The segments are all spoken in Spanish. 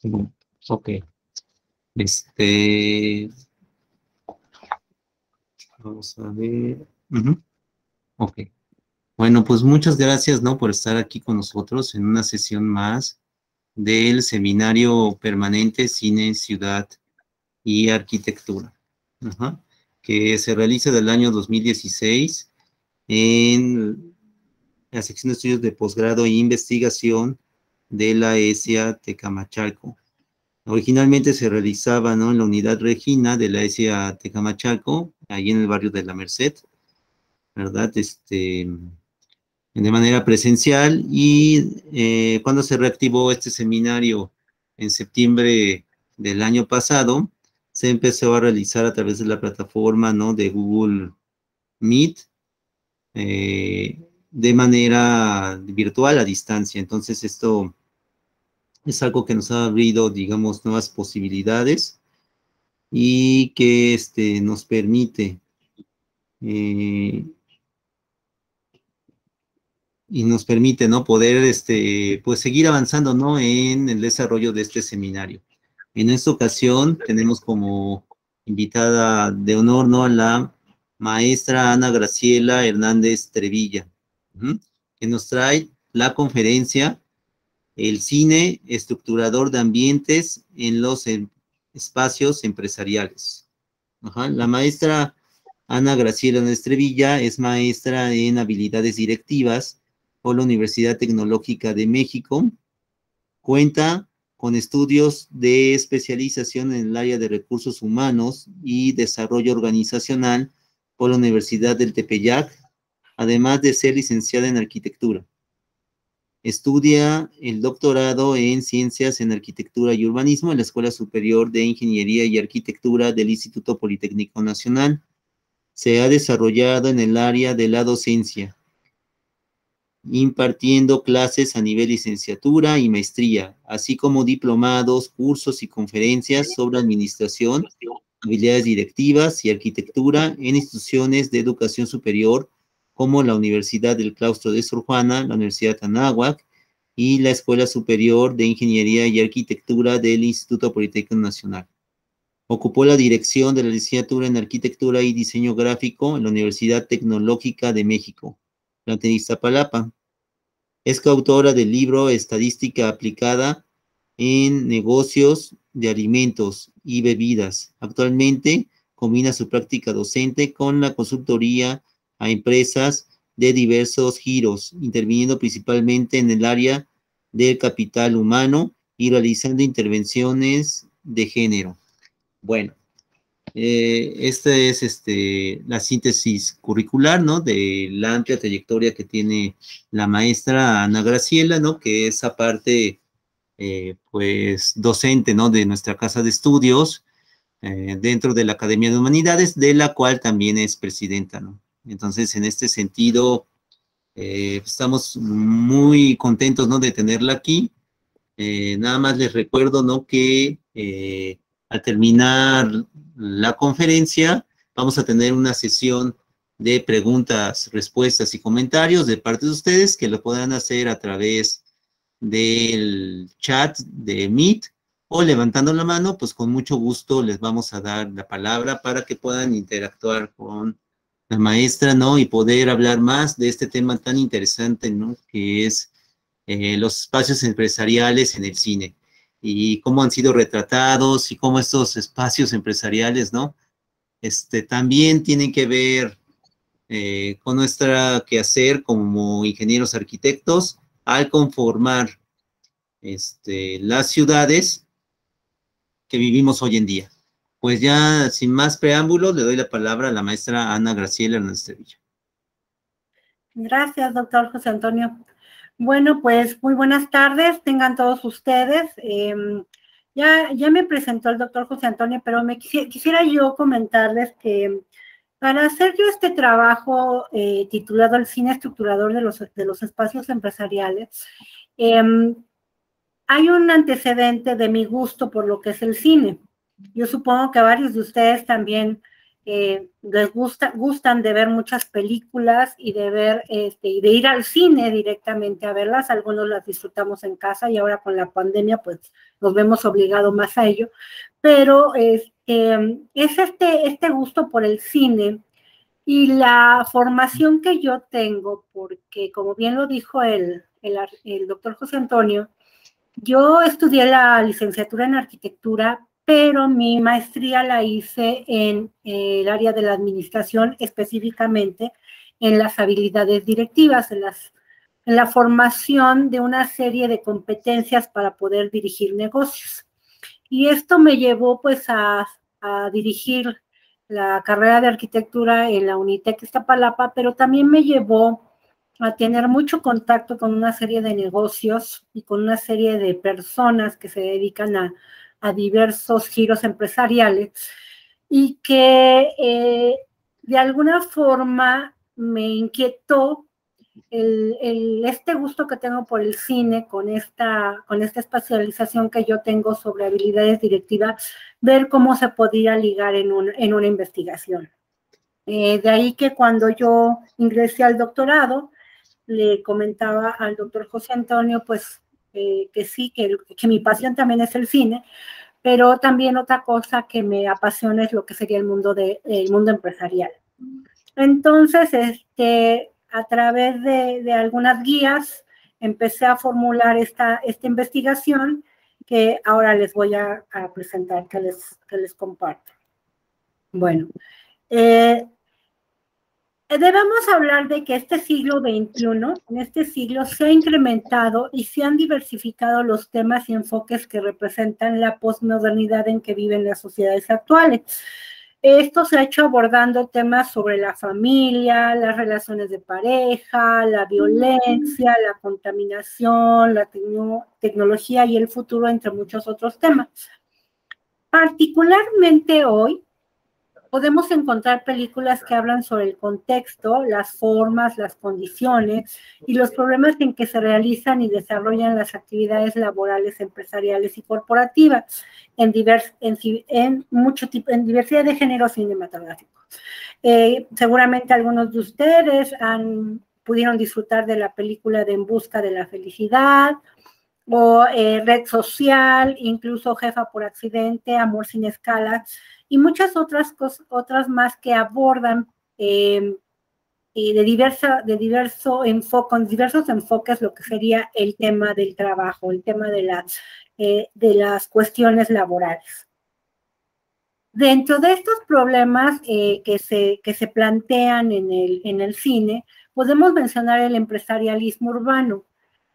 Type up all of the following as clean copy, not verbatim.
Ujú. Ok. Este, vamos a ver. Ujú. Ok. Bueno, pues muchas gracias, ¿no? Por estar aquí con nosotros en una sesión más del seminario permanente Cine, Ciudad y Arquitectura, ajá, que se realiza del año 2016 en la sección de estudios de posgrado e investigación de la ESIA Tecamachalco. Originalmente se realizaba, ¿no?, en la unidad Regina de la ESIA Tecamachalco, ahí en el barrio de La Merced, ¿verdad? De manera presencial, y cuando se reactivó este seminario en septiembre del año pasado, se empezó a realizar a través de la plataforma, ¿no?, de Google Meet, de manera virtual a distancia. Entonces esto es algo que nos ha abrido, digamos, nuevas posibilidades y que nos permite eh, ¿no?, poder, pues, seguir avanzando, ¿no?, en el desarrollo de este seminario. En esta ocasión tenemos como invitada de honor, ¿no?, a la maestra Ana Graciela Hernández Trevilla, ¿sí?, que nos trae la conferencia El cine estructurador de ambientes en los espacios empresariales. Ajá. La maestra Ana Graciela Estrevilla es maestra en habilidades directivas por la Universidad Tecnológica de México. Cuenta con estudios de especialización en el área de recursos humanos y desarrollo organizacional por la Universidad del Tepeyac, además de ser licenciada en arquitectura. Estudia el doctorado en Ciencias en Arquitectura y Urbanismo en la Escuela Superior de Ingeniería y Arquitectura del Instituto Politécnico Nacional. Se ha desarrollado en el área de la docencia, impartiendo clases a nivel licenciatura y maestría, así como diplomados, cursos y conferencias sobre administración, habilidades directivas y arquitectura en instituciones de educación superior como la Universidad del Claustro de Sor Juana, la Universidad Anáhuac y la Escuela Superior de Ingeniería y Arquitectura del Instituto Politécnico Nacional. Ocupó la dirección de la licenciatura en Arquitectura y Diseño Gráfico en la Universidad Tecnológica de México, planta de Iztapalapa. Es coautora del libro Estadística aplicada en negocios de alimentos y bebidas. Actualmente combina su práctica docente con la consultoría a empresas de diversos giros, interviniendo principalmente en el área del capital humano y realizando intervenciones de género. Bueno, esta es la síntesis curricular, ¿no?, de la amplia trayectoria que tiene la maestra Ana Graciela, ¿no?, que es aparte, pues, docente, ¿no?, de nuestra casa de estudios, dentro de la Academia de Humanidades, de la cual también es presidenta, ¿no? Entonces, en este sentido, estamos muy contentos, ¿no?, de tenerla aquí. Nada más les recuerdo, ¿no?, que al terminar la conferencia vamos a tener una sesión de preguntas, respuestas y comentarios de parte de ustedes que lo podrán hacer a través del chat de Meet o levantando la mano. Pues con mucho gusto les vamos a dar la palabra para que puedan interactuar con la maestra, ¿no?, y poder hablar más de este tema tan interesante, ¿no?, que es los espacios empresariales en el cine y cómo han sido retratados y cómo estos espacios empresariales, ¿no?, también tienen que ver con nuestra quehacer como ingenieros arquitectos al conformar las ciudades que vivimos hoy en día. Pues ya, sin más preámbulos, le doy la palabra a la maestra Ana Graciela Hernández Trevilla. Gracias, doctor José Antonio. Bueno, pues muy buenas tardes, tengan todos ustedes. Ya me presentó el doctor José Antonio, pero quisiera yo comentarles que para hacer yo este trabajo titulado El cine estructurador de los espacios empresariales, hay un antecedente de mi gusto por lo que es el cine. Yo supongo que a varios de ustedes también les gustan de ver muchas películas y de ver y de ir al cine directamente a verlas. Algunos las disfrutamos en casa y ahora con la pandemia pues nos vemos obligados más a ello. Pero es este gusto por el cine y la formación que yo tengo, porque como bien lo dijo el doctor José Antonio, yo estudié la licenciatura en arquitectura, pero mi maestría la hice en el área de la administración, específicamente en las habilidades directivas, en la formación de una serie de competencias para poder dirigir negocios. Y esto me llevó pues a dirigir la carrera de arquitectura en la Unitec Iztapalapa, pero también me llevó a tener mucho contacto con una serie de negocios y con una serie de personas que se dedican a diversos giros empresariales y que de alguna forma me inquietó este gusto que tengo por el cine, con esta especialización que yo tengo sobre habilidades directivas, ver cómo se podía ligar en una investigación. De ahí que cuando yo ingresé al doctorado, le comentaba al doctor José Antonio, pues, que sí, que mi pasión también es el cine, pero también otra cosa que me apasiona es lo que sería el mundo empresarial. Entonces, a través de algunas guías, empecé a formular esta investigación que ahora les voy a presentar, que les comparto. Bueno, debemos hablar de que este siglo XXI, en este siglo se ha incrementado y se han diversificado los temas y enfoques que representan la posmodernidad en que viven las sociedades actuales. Esto se ha hecho abordando temas sobre la familia, las relaciones de pareja, la violencia, la contaminación, la tecnología y el futuro, entre muchos otros temas. Particularmente hoy, podemos encontrar películas que hablan sobre el contexto, las formas, las condiciones y los problemas en que se realizan y desarrollan las actividades laborales, empresariales y corporativas en diversidad de géneros cinematográficos. Seguramente algunos de ustedes pudieron disfrutar de la película de En busca de la felicidad, o Red Social, incluso Jefa por accidente, Amor sin escala, y muchas otras más que abordan con diversos enfoques lo que sería el tema del trabajo, el tema de las cuestiones laborales. Dentro de estos problemas que se plantean en el cine, podemos mencionar el empresarialismo urbano,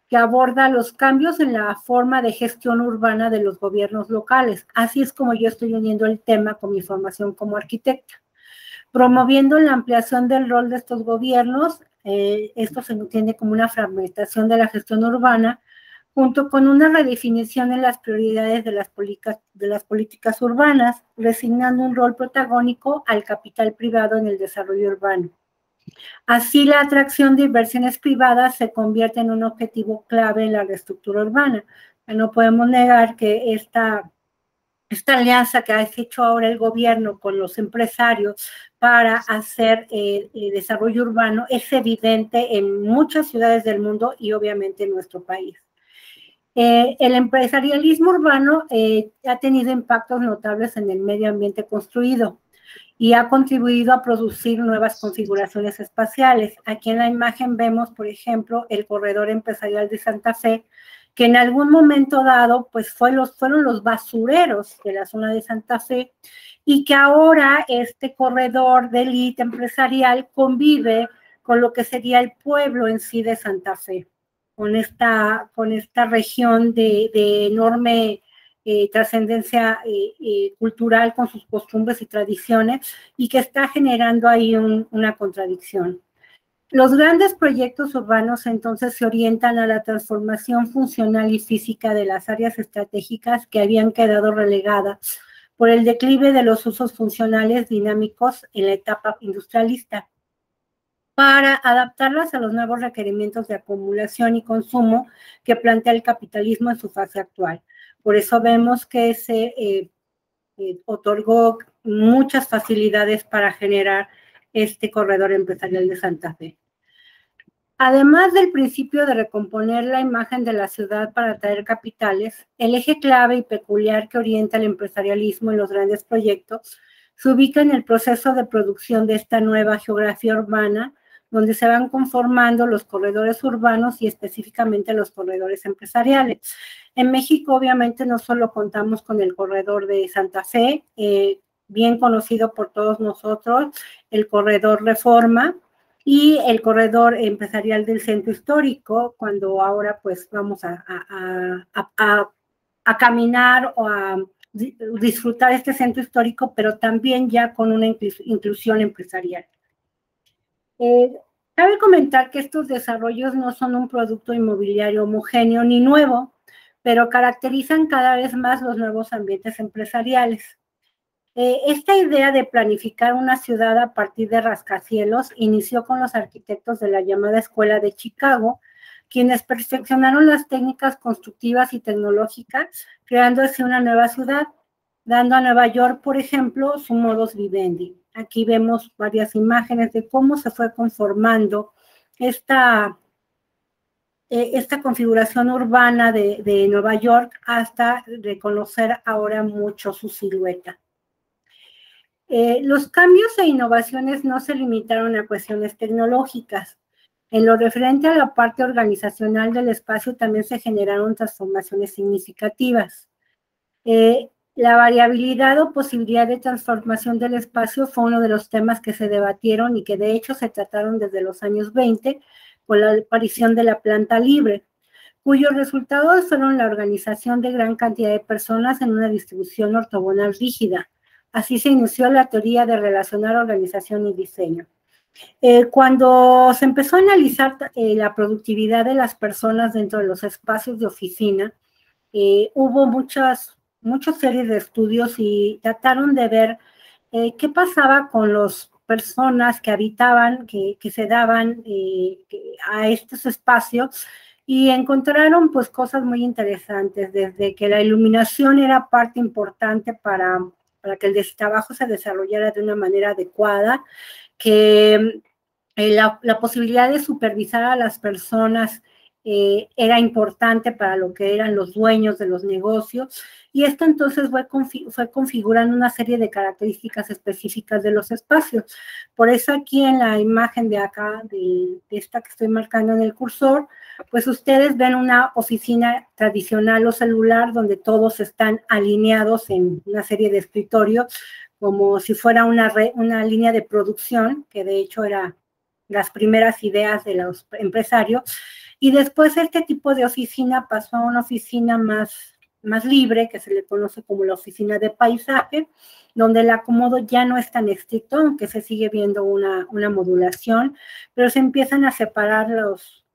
que aborda los cambios en la forma de gestión urbana de los gobiernos locales. Así es como yo estoy uniendo el tema con mi formación como arquitecta. Promoviendo la ampliación del rol de estos gobiernos, esto se entiende como una fragmentación de la gestión urbana, junto con una redefinición en las prioridades de las políticas urbanas, resignando un rol protagónico al capital privado en el desarrollo urbano. Así, la atracción de inversiones privadas se convierte en un objetivo clave en la reestructura urbana. No podemos negar que esta alianza que ha hecho ahora el gobierno con los empresarios para hacer desarrollo urbano es evidente en muchas ciudades del mundo y obviamente en nuestro país. El empresarialismo urbano ha tenido impactos notables en el medio ambiente construido y ha contribuido a producir nuevas configuraciones espaciales. Aquí en la imagen vemos, por ejemplo, el corredor empresarial de Santa Fe, que en algún momento dado, pues fueron los basureros de la zona de Santa Fe, y que ahora este corredor de élite empresarial convive con lo que sería el pueblo en sí de Santa Fe. esta región de enorme trascendencia cultural con sus costumbres y tradiciones, y que está generando ahí una contradicción. Los grandes proyectos urbanos entonces se orientan a la transformación funcional y física de las áreas estratégicas que habían quedado relegadas por el declive de los usos funcionales dinámicos en la etapa industrialista, para adaptarlas a los nuevos requerimientos de acumulación y consumo que plantea el capitalismo en su fase actual. Por eso vemos que se otorgó muchas facilidades para generar este corredor empresarial de Santa Fe. Además del principio de recomponer la imagen de la ciudad para atraer capitales, el eje clave y peculiar que orienta el empresarialismo en los grandes proyectos se ubica en el proceso de producción de esta nueva geografía urbana, donde se van conformando los corredores urbanos y específicamente los corredores empresariales. En México, obviamente, no solo contamos con el corredor de Santa Fe, bien conocido por todos nosotros, el corredor Reforma, y el corredor empresarial del centro histórico, cuando ahora pues vamos a caminar o a disfrutar este centro histórico, pero también ya con una inclusión empresarial. Cabe comentar que estos desarrollos no son un producto inmobiliario homogéneo ni nuevo, pero caracterizan cada vez más los nuevos ambientes empresariales. Esta idea de planificar una ciudad a partir de rascacielos inició con los arquitectos de la llamada Escuela de Chicago, quienes perfeccionaron las técnicas constructivas y tecnológicas, creando así una nueva ciudad, dando a Nueva York, por ejemplo, su modus vivendi. Aquí vemos varias imágenes de cómo se fue conformando esta configuración urbana de Nueva York hasta reconocer ahora mucho su silueta. Los cambios e innovaciones no se limitaron a cuestiones tecnológicas. En lo referente a la parte organizacional del espacio también se generaron transformaciones significativas. La variabilidad o posibilidad de transformación del espacio fue uno de los temas que se debatieron y que de hecho se trataron desde los años 20 con la aparición de la planta libre, cuyos resultados fueron la organización de gran cantidad de personas en una distribución ortogonal rígida. Así se inició la teoría de relacionar organización y diseño. Cuando se empezó a analizar la productividad de las personas dentro de los espacios de oficina, hubo muchas series de estudios y trataron de ver qué pasaba con las personas que habitaban, que se daban a estos espacios, y encontraron pues cosas muy interesantes, desde que la iluminación era parte importante para que el trabajo se desarrollara de una manera adecuada, que la posibilidad de supervisar a las personas era importante para lo que eran los dueños de los negocios, y esto entonces fue configurando una serie de características específicas de los espacios. Por eso aquí en la imagen de acá, de esta que estoy marcando en el cursor, pues ustedes ven una oficina tradicional o celular donde todos están alineados en una serie de escritorios, como si fuera una línea de producción, que de hecho era las primeras ideas de los empresarios, y después este tipo de oficina pasó a una oficina más libre, que se le conoce como la oficina de paisaje, donde el acomodo ya no es tan estricto, aunque se sigue viendo una modulación, pero se empiezan a separar los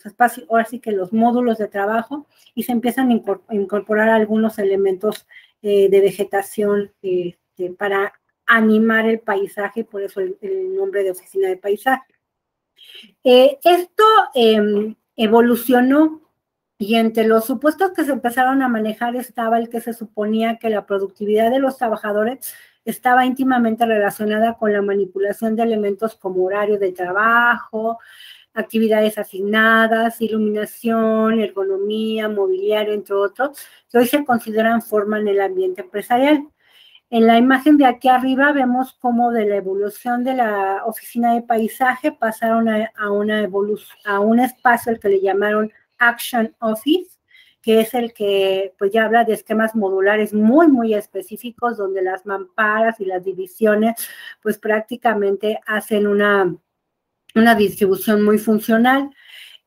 espacios, ahora sí que los módulos de trabajo, y se empiezan a incorporar algunos elementos de vegetación para animar el paisaje, por eso el nombre de oficina de paisaje. Esto evolucionó, y entre los supuestos que se empezaron a manejar estaba el que se suponía que la productividad de los trabajadores estaba íntimamente relacionada con la manipulación de elementos como horario de trabajo, actividades asignadas, iluminación, ergonomía, mobiliario, entre otros, que hoy se consideran forma en el ambiente empresarial. En la imagen de aquí arriba vemos cómo de la evolución de la oficina de paisaje pasaron a un espacio al que le llamaron Action Office, que es el que pues ya habla de esquemas modulares muy específicos, donde las mamparas y las divisiones pues prácticamente hacen una distribución muy funcional.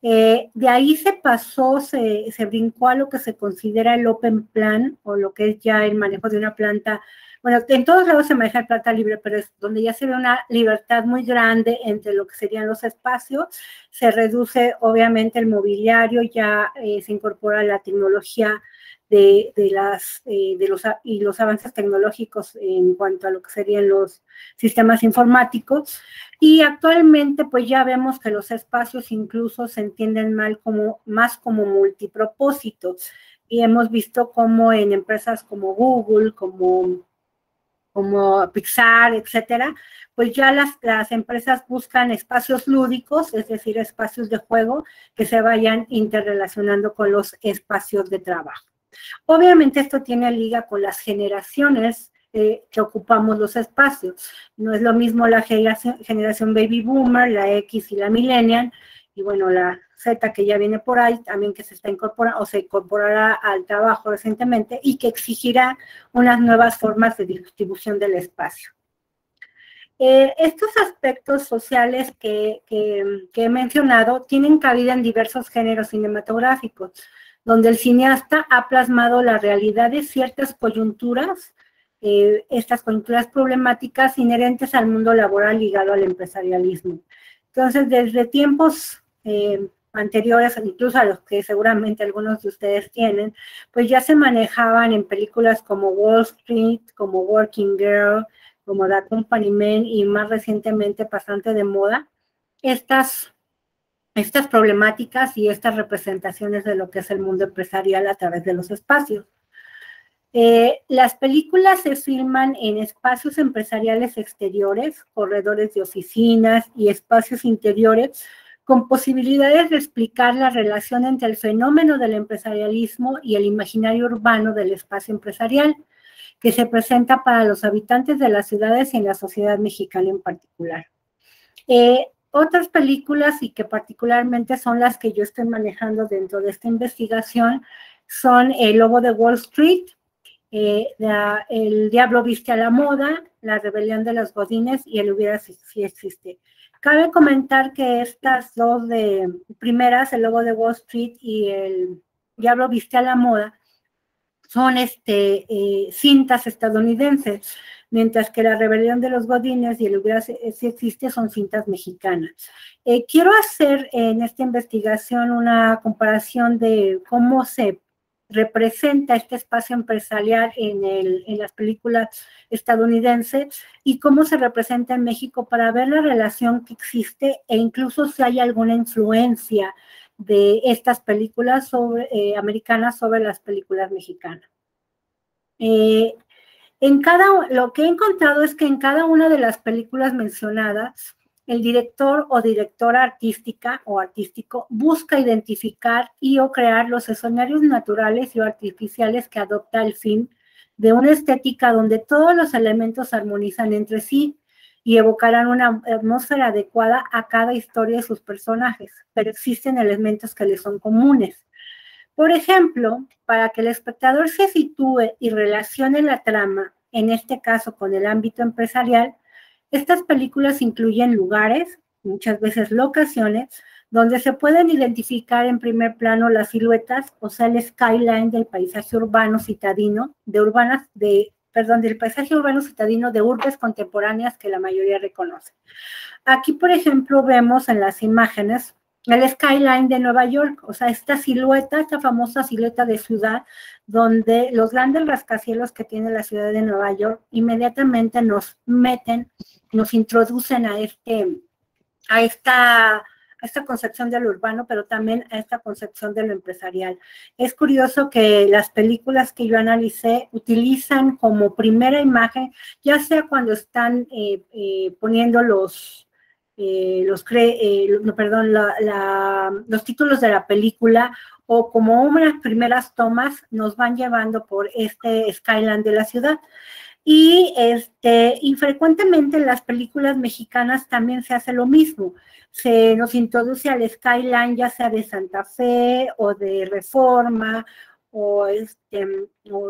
De ahí se pasó, se brincó a lo que se considera el Open Plan, o lo que es ya el manejo de una planta. Bueno, en todos lados se maneja el planta libre, pero es donde ya se ve una libertad muy grande entre lo que serían los espacios. Se reduce, obviamente, el mobiliario, ya se incorpora la tecnología de los avances tecnológicos en cuanto a lo que serían los sistemas informáticos. Y actualmente, pues ya vemos que los espacios incluso se entienden más como multipropósito. Y hemos visto como en empresas como Google, como Pixar, etcétera, pues ya las empresas buscan espacios lúdicos, es decir, espacios de juego que se vayan interrelacionando con los espacios de trabajo. Obviamente esto tiene liga con las generaciones que ocupamos los espacios. No es lo mismo la generación baby boomer, la X y la millennial, y bueno, la Z que ya viene por ahí, también que se está incorporando o se incorporará al trabajo recientemente y que exigirá unas nuevas formas de distribución del espacio. Estos aspectos sociales que he mencionado tienen cabida en diversos géneros cinematográficos, donde el cineasta ha plasmado la realidad de ciertas coyunturas, estas coyunturas problemáticas inherentes al mundo laboral ligado al empresarialismo. Entonces, desde tiempos anteriores, incluso a los que seguramente algunos de ustedes tienen, pues ya se manejaban en películas como Wall Street, como Working Girl, como The Company Man, y más recientemente, bastante de moda, estas problemáticas y estas representaciones de lo que es el mundo empresarial a través de los espacios. Las películas se filman en espacios empresariales exteriores, corredores de oficinas y espacios interiores, con posibilidades de explicar la relación entre el fenómeno del empresarialismo y el imaginario urbano del espacio empresarial, que se presenta para los habitantes de las ciudades y en la sociedad mexicana en particular. Otras películas, y que particularmente son las que yo estoy manejando dentro de esta investigación, son El Lobo de Wall Street, El Diablo Viste a la Moda, La Rebelión de los Godines y El Hubiera si existe. Cabe comentar que estas dos primeras, El Lobo de Wall Street y El Diablo Viste a la Moda, son cintas estadounidenses, mientras que La Rebelión de los Godines y El Hubiera si existe son cintas mexicanas. Quiero hacer en esta investigación una comparación de cómo se representa este espacio empresarial en las películas estadounidenses y cómo se representa en México para ver la relación que existe e incluso si hay alguna influencia de estas películas americanas sobre las películas mexicanas. Lo que he encontrado es que en cada una de las películas mencionadas, el director o directora artística o artístico busca identificar y o crear los escenarios naturales y artificiales que adopta el film de una estética donde todos los elementos armonizan entre sí y evocarán una atmósfera adecuada a cada historia de sus personajes, pero existen elementos que les son comunes. Por ejemplo, para que el espectador se sitúe y relacione la trama, en este caso con el ámbito empresarial, estas películas incluyen lugares, muchas veces locaciones, donde se pueden identificar en primer plano las siluetas, o sea, el skyline del paisaje urbano citadino, del paisaje urbano citadino de urbes contemporáneas que la mayoría reconoce. Aquí, por ejemplo, vemos en las imágenes el skyline de Nueva York, o sea, esta famosa silueta de ciudad, donde los grandes rascacielos que tiene la ciudad de Nueva York inmediatamente nos introducen a esta concepción de lo urbano, pero también a esta concepción de lo empresarial. Es curioso que las películas que yo analicé utilizan como primera imagen, ya sea cuando están poniendo los títulos de la película, o como unas primeras tomas nos van llevando por este skyline de la ciudad. Y infrecuentemente en las películas mexicanas también se hace lo mismo. Se nos introduce al skyline, ya sea de Santa Fe o de Reforma o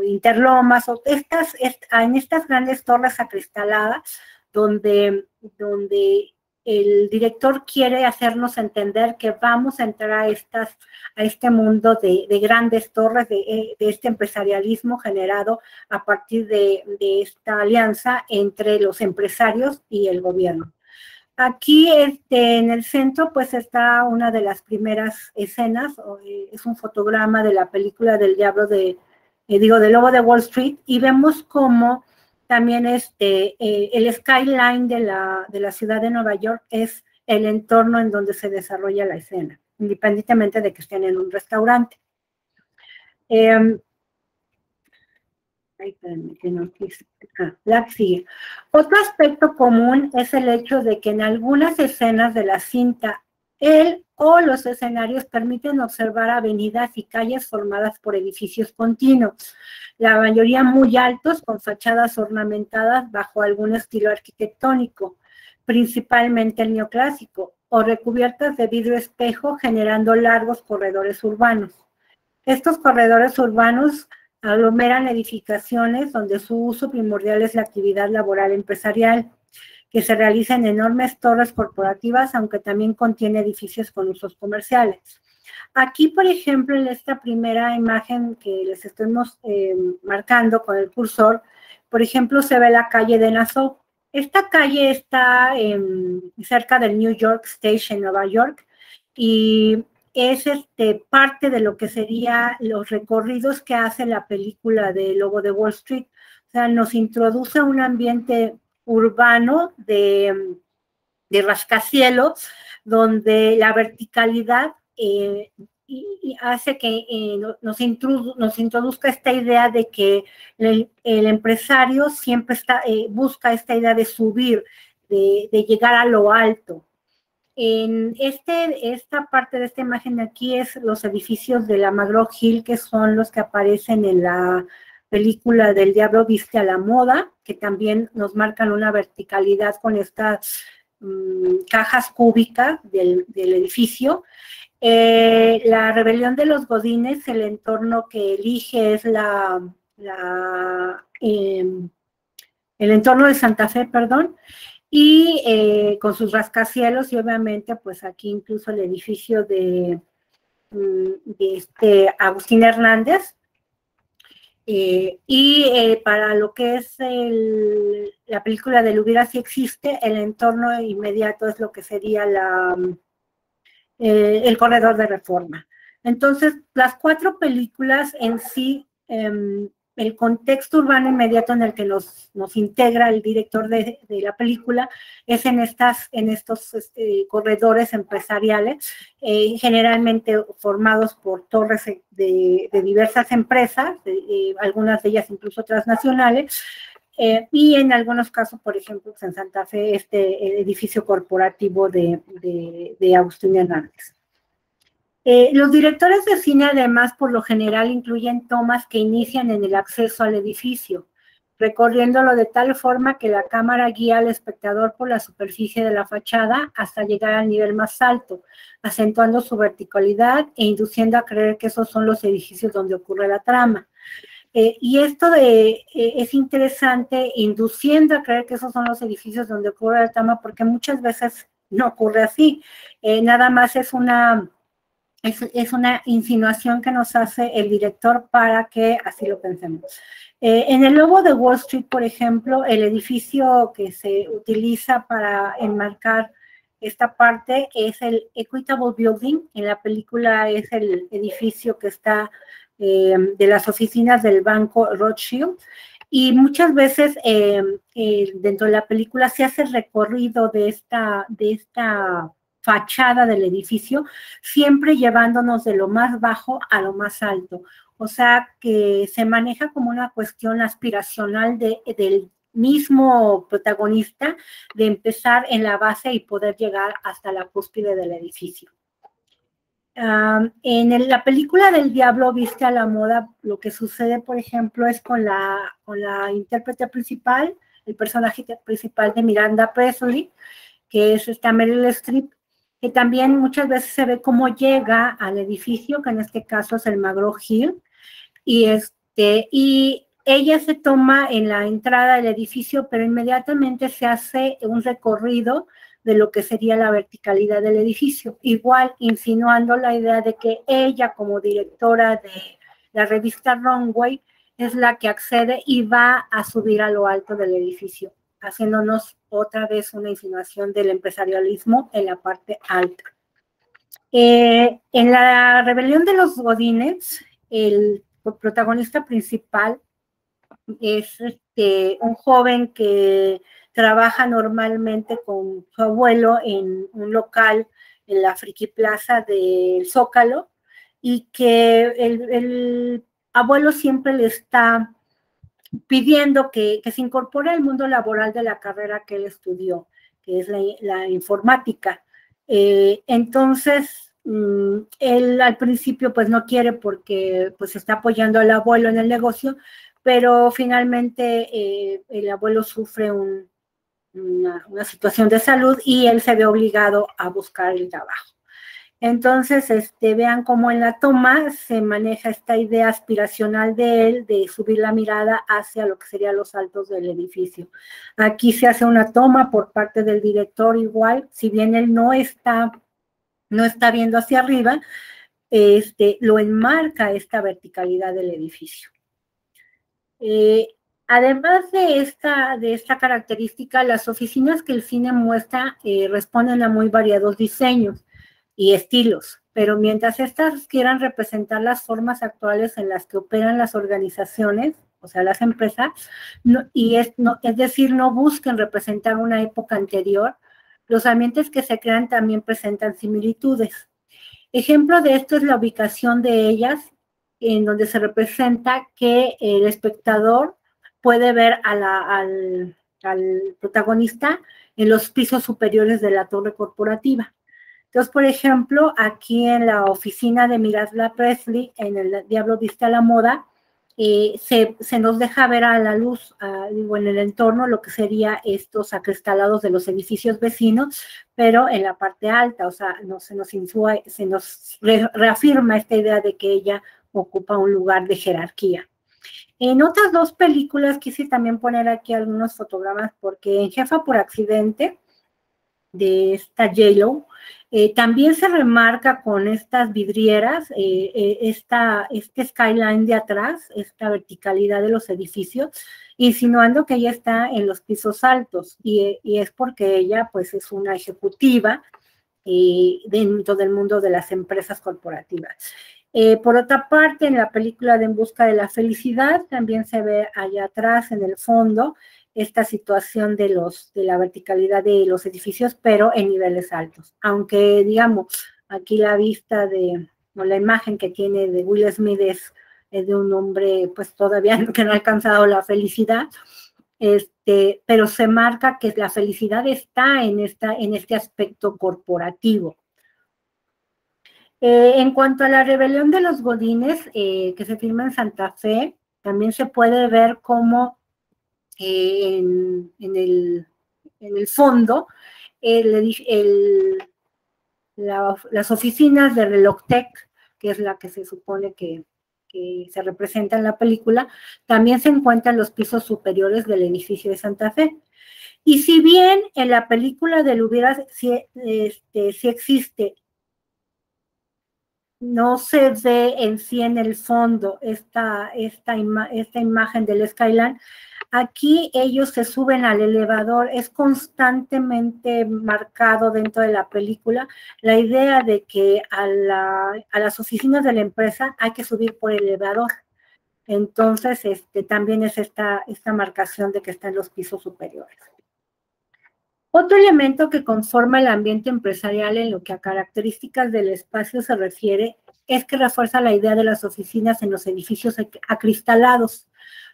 Interlomas, o en estas grandes torres acristaladas donde el director quiere hacernos entender que vamos a entrar a este mundo de grandes torres, de este empresarialismo generado a partir de esta alianza entre los empresarios y el gobierno. Aquí en el centro pues está una de las primeras escenas, es un fotograma de la película del diablo del Lobo de Wall Street, y vemos cómo también el skyline de la ciudad de Nueva York es el entorno en donde se desarrolla la escena, independientemente de que estén en un restaurante. La sigue. Otro aspecto común es el hecho de que en algunas escenas de la cinta, él o los escenarios permiten observar avenidas y calles formadas por edificios continuos, la mayoría muy altos, con fachadas ornamentadas bajo algún estilo arquitectónico, principalmente el neoclásico, o recubiertas de vidrio espejo, generando largos corredores urbanos. Estos corredores urbanos aglomeran edificaciones donde su uso primordial es la actividad laboral empresarial, que se realiza en enormes torres corporativas, aunque también contiene edificios con usos comerciales. Aquí, por ejemplo, en esta primera imagen que les estoy marcando con el cursor, por ejemplo, se ve la calle de Nassau. Esta calle está cerca del New York Station, en Nueva York, y es parte de lo que serían los recorridos que hace la película de Lobo de Wall Street. O sea, nos introduce a un ambiente urbano de rascacielos, donde la verticalidad y hace que nos introduzca esta idea de que el empresario siempre busca esta idea de subir, de llegar a lo alto. En esta parte de esta imagen de aquí es los edificios de la McGraw-Hill, que son los que aparecen en la película del Diablo Viste a la Moda, que también nos marcan una verticalidad con estas cajas cúbicas del edificio. La rebelión de los Godines, el entorno que elige es el entorno de Santa Fe, perdón, y con sus rascacielos, y obviamente pues aquí incluso el edificio de Agustín Hernández, para lo que es la película del Hubiera Si Existe, el entorno inmediato es lo que sería el corredor de Reforma. Entonces, las 4 películas en sí, el contexto urbano inmediato en el que nos integra el director de la película es en estos corredores empresariales, generalmente formados por torres de diversas empresas, algunas de ellas incluso transnacionales, y en algunos casos, por ejemplo, en Santa Fe, el edificio corporativo de Agustín Hernández. Los directores de cine, además, por lo general incluyen tomas que inician en el acceso al edificio, recorriéndolo de tal forma que la cámara guía al espectador por la superficie de la fachada hasta llegar al nivel más alto, acentuando su verticalidad e induciendo a creer que esos son los edificios donde ocurre la trama. Y esto es interesante, induciendo a creer que esos son los edificios donde ocurre la trama, porque muchas veces no ocurre así. Nada más es una insinuación que nos hace el director para que así lo pensemos. En el Lobo de Wall Street, por ejemplo, el edificio que se utiliza para enmarcar esta parte es el Equitable Building. En la película es el edificio que está de las oficinas del Banco Rothschild, y muchas veces dentro de la película se hace el recorrido de esta fachada del edificio, siempre llevándonos de lo más bajo a lo más alto. O sea, que se maneja como una cuestión aspiracional del mismo protagonista, de empezar en la base y poder llegar hasta la cúspide del edificio. En la película del Diablo Viste a la Moda, lo que sucede, por ejemplo, es con la intérprete principal, el personaje principal de Miranda Presley, que es Meryl Streep, que también muchas veces se ve cómo llega al edificio, que en este caso es el McGraw-Hill, y ella se toma en la entrada del edificio, pero inmediatamente se hace un recorrido de lo que sería la verticalidad del edificio, igual insinuando la idea de que ella como directora de la revista Runway es la que accede y va a subir a lo alto del edificio, haciéndonos otra vez una insinuación del empresarialismo en la parte alta. En la rebelión de los Godines, el protagonista principal es un joven que trabaja normalmente con su abuelo en un local en la Friki Plaza del Zócalo, y que el abuelo siempre le está pidiendo que se incorpore al mundo laboral de la carrera que él estudió, que es la informática. Entonces, él al principio pues no quiere porque pues está apoyando al abuelo en el negocio, pero finalmente el abuelo sufre una situación de salud y él se ve obligado a buscar el trabajo. Entonces, vean cómo en la toma se maneja esta idea aspiracional de él de subir la mirada hacia lo que serían los altos del edificio. Aquí se hace una toma por parte del director igual, si bien él no está viendo hacia arriba, lo enmarca esta verticalidad del edificio. Además de esta característica, las oficinas que el cine muestra responden a muy variados diseños y estilos, pero mientras estas quieran representar las formas actuales en las que operan las organizaciones, o sea, las empresas, es decir, no busquen representar una época anterior, los ambientes que se crean también presentan similitudes. Ejemplo de esto es la ubicación de ellas, en donde se representa que el espectador puede ver al protagonista en los pisos superiores de la torre corporativa. Entonces, por ejemplo, aquí en la oficina de Miranda Presley, en El Diablo Viste a la Moda, se nos deja ver a la luz, en el entorno, lo que sería estos acristalados de los edificios vecinos, pero en la parte alta, o sea, se nos reafirma esta idea de que ella ocupa un lugar de jerarquía. En otras dos películas quise también poner aquí algunos fotogramas, porque en Jefa por Accidente, de esta J-Lo, también se remarca con estas vidrieras, este skyline de atrás, esta verticalidad de los edificios, insinuando que ella está en los pisos altos, y es porque ella pues es una ejecutiva dentro del mundo de las empresas corporativas. Por otra parte, en la película de En Busca de la Felicidad, también se ve allá atrás, en el fondo, esta situación de la verticalidad de los edificios, pero en niveles altos. Aunque, digamos, aquí la vista o la imagen que tiene de Will Smith es de un hombre, pues todavía que no ha alcanzado la felicidad, pero se marca que la felicidad está en este aspecto corporativo. En cuanto a la rebelión de los Godines, que se filma en Santa Fe, también se puede ver cómo en el fondo las oficinas de Relojtech, que es la que se supone que se representa en la película, también se encuentran en los pisos superiores del edificio de Santa Fe. Y si bien en la película de Lubira sí existe, no se ve en sí en el fondo esta imagen del skyline, aquí ellos se suben al elevador, es constantemente marcado dentro de la película la idea de que a las oficinas de la empresa hay que subir por el elevador. Entonces, también es esta marcación de que está en los pisos superiores. Otro elemento que conforma el ambiente empresarial en lo que a características del espacio se refiere es que refuerza la idea de las oficinas en los edificios acristalados.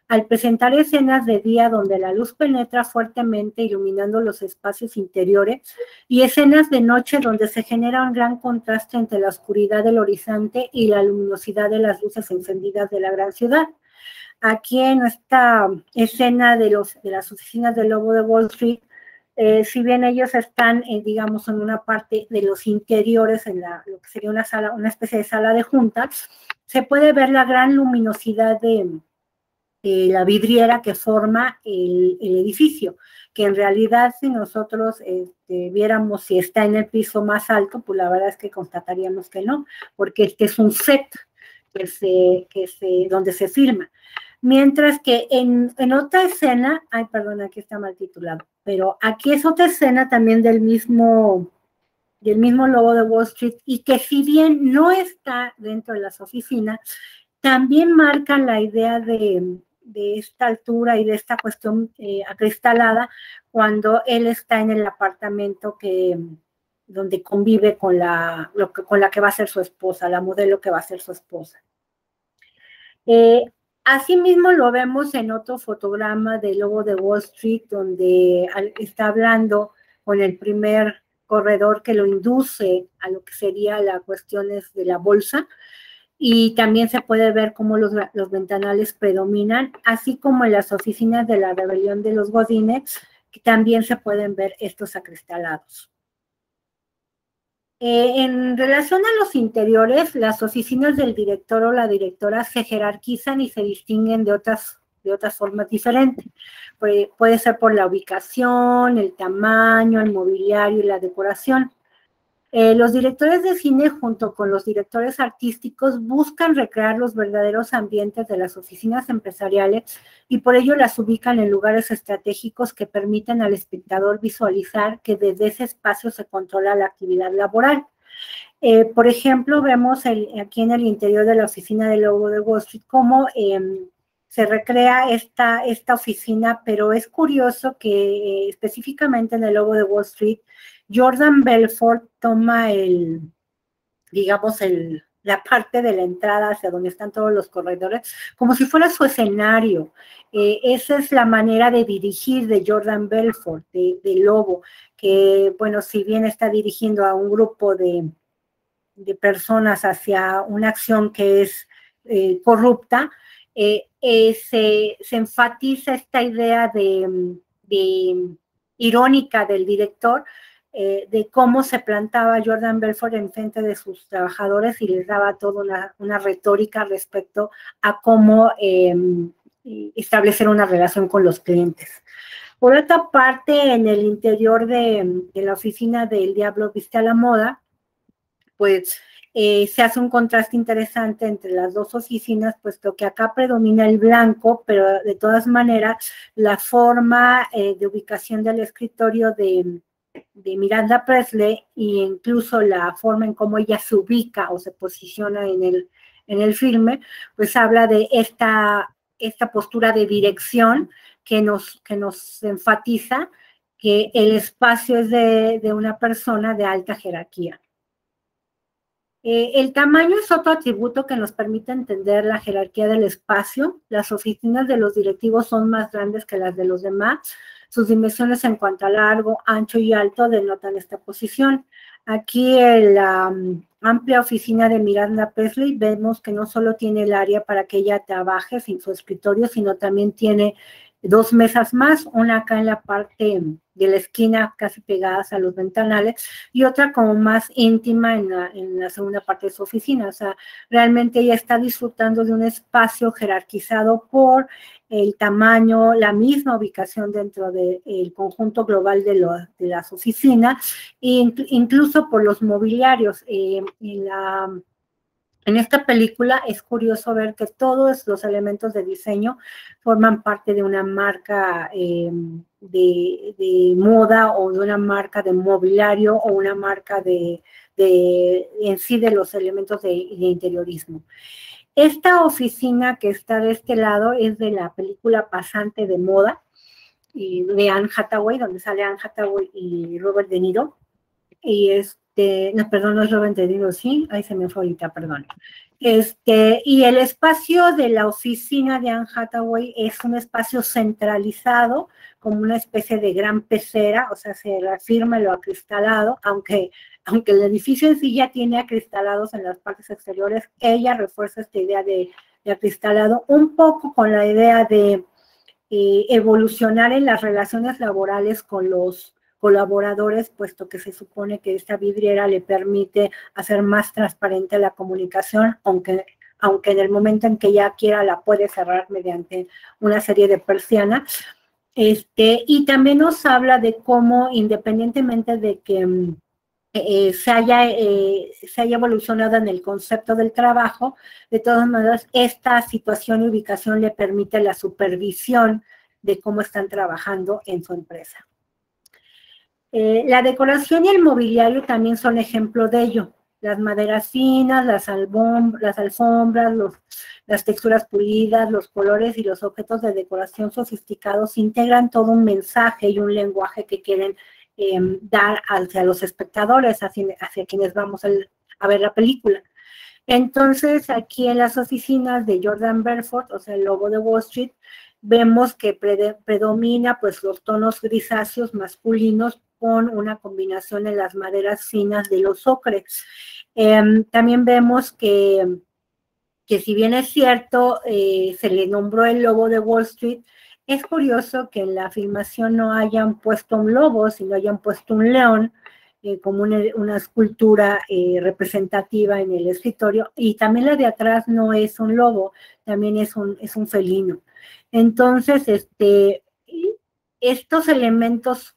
Al presentar escenas de día donde la luz penetra fuertemente iluminando los espacios interiores y escenas de noche donde se genera un gran contraste entre la oscuridad del horizonte y la luminosidad de las luces encendidas de la gran ciudad. Aquí en esta escena de las oficinas del Lobo de Wall Street, si bien ellos están, digamos, en una parte de los interiores, en lo que sería una especie de sala de juntas, se puede ver la gran luminosidad de la vidriera que forma el edificio, que en realidad si nosotros viéramos si está en el piso más alto, pues la verdad es que constataríamos que no, porque este es un set donde se filma. Mientras que en otra escena, ay, perdón, aquí está mal titulado, pero aquí es otra escena también del mismo Lobo de Wall Street, y que si bien no está dentro de las oficinas, también marcan la idea de esta altura y de esta cuestión acristalada cuando él está en el apartamento donde convive con la que va a ser su esposa, la modelo que va a ser su esposa. Asimismo lo vemos en otro fotograma del Lobo de Wall Street, donde está hablando con el primer corredor que lo induce a lo que sería las cuestiones de la bolsa, y también se puede ver cómo los ventanales predominan, así como en las oficinas de la rebelión de los Godines, que también se pueden ver estos acristalados. En relación a los interiores, las oficinas del director o la directora se jerarquizan y se distinguen de otras formas diferentes. Puede ser por la ubicación, el tamaño, el mobiliario y la decoración. Los directores de cine, junto con los directores artísticos, buscan recrear los verdaderos ambientes de las oficinas empresariales y por ello las ubican en lugares estratégicos que permiten al espectador visualizar que desde ese espacio se controla la actividad laboral. Por ejemplo, vemos aquí en el interior de la oficina del Lobo de Wall Street cómo se recrea esta oficina, pero es curioso que específicamente en el Lobo de Wall Street, Jordan Belfort toma la parte de la entrada hacia donde están todos los corredores, como si fuera su escenario. Esa es la manera de dirigir de Jordan Belfort, de Lobo, que, bueno, si bien está dirigiendo a un grupo de personas hacia una acción que es corrupta, se enfatiza esta idea de irónica del director, de cómo se plantaba Jordan Belfort en frente de sus trabajadores y les daba toda una retórica respecto a cómo establecer una relación con los clientes. Por otra parte, en el interior de la oficina del Diablo Viste a la Moda, pues se hace un contraste interesante entre las dos oficinas, puesto que acá predomina el blanco, pero de todas maneras la forma de ubicación del escritorio de Miranda Presley, e incluso la forma en cómo ella se ubica o se posiciona en el filme, pues habla de esta postura de dirección que nos enfatiza que el espacio es de una persona de alta jerarquía. El tamaño es otro atributo que nos permite entender la jerarquía del espacio. Las oficinas de los directivos son más grandes que las de los demás. Sus dimensiones en cuanto a largo, ancho y alto denotan esta posición. Aquí en la amplia oficina de Miranda Presley vemos que no solo tiene el área para que ella trabaje sin su escritorio, sino también tiene 2 mesas más, una acá en la parte de la esquina casi pegadas a los ventanales y otra como más íntima en la segunda parte de su oficina. O sea, realmente ella está disfrutando de un espacio jerarquizado por el tamaño, la misma ubicación dentro del conjunto global de las oficinas, e incluso por los mobiliarios. En esta película es curioso ver que todos los elementos de diseño forman parte de una marca de moda o de una marca de mobiliario o una marca en sí de los elementos de interiorismo. Esta oficina que está de este lado es de la película Pasante de Moda de Anne Hathaway, donde sale Anne Hathaway y Robert De Niro. Y no, perdón, no es Robert De Niro, sí, ahí se me fue ahorita, perdón. Y el espacio de la oficina de Anne Hathaway es un espacio centralizado, como una especie de gran pecera, o sea, se reafirma lo acristalado, aunque el edificio en sí ya tiene acristalados en las partes exteriores, ella refuerza esta idea de acristalado, un poco con la idea de evolucionar en las relaciones laborales con los colaboradores, puesto que se supone que esta vidriera le permite hacer más transparente la comunicación, aunque aunque en el momento en que ya quiera la puede cerrar mediante una serie de persianas. Y también nos habla de cómo, independientemente de que se haya evolucionado en el concepto del trabajo, de todas maneras, esta situación y ubicación le permite la supervisión de cómo están trabajando en su empresa. La decoración y el mobiliario también son ejemplo de ello. Las maderas finas, las alfombras, las texturas pulidas, los colores y los objetos de decoración sofisticados integran todo un mensaje y un lenguaje que quieren dar hacia los espectadores, hacia quienes vamos a ver la película. Entonces, aquí en las oficinas de Jordan Belfort, o sea, el lobo de Wall Street, vemos que predomina pues los tonos grisáceos masculinos con una combinación en las maderas finas de los ocres. También vemos que si bien es cierto, se le nombró el lobo de Wall Street, es curioso que en la filmación no hayan puesto un lobo, sino hayan puesto un león, como una escultura representativa en el escritorio, y también la de atrás no es un lobo, también es un felino. Entonces, estos elementos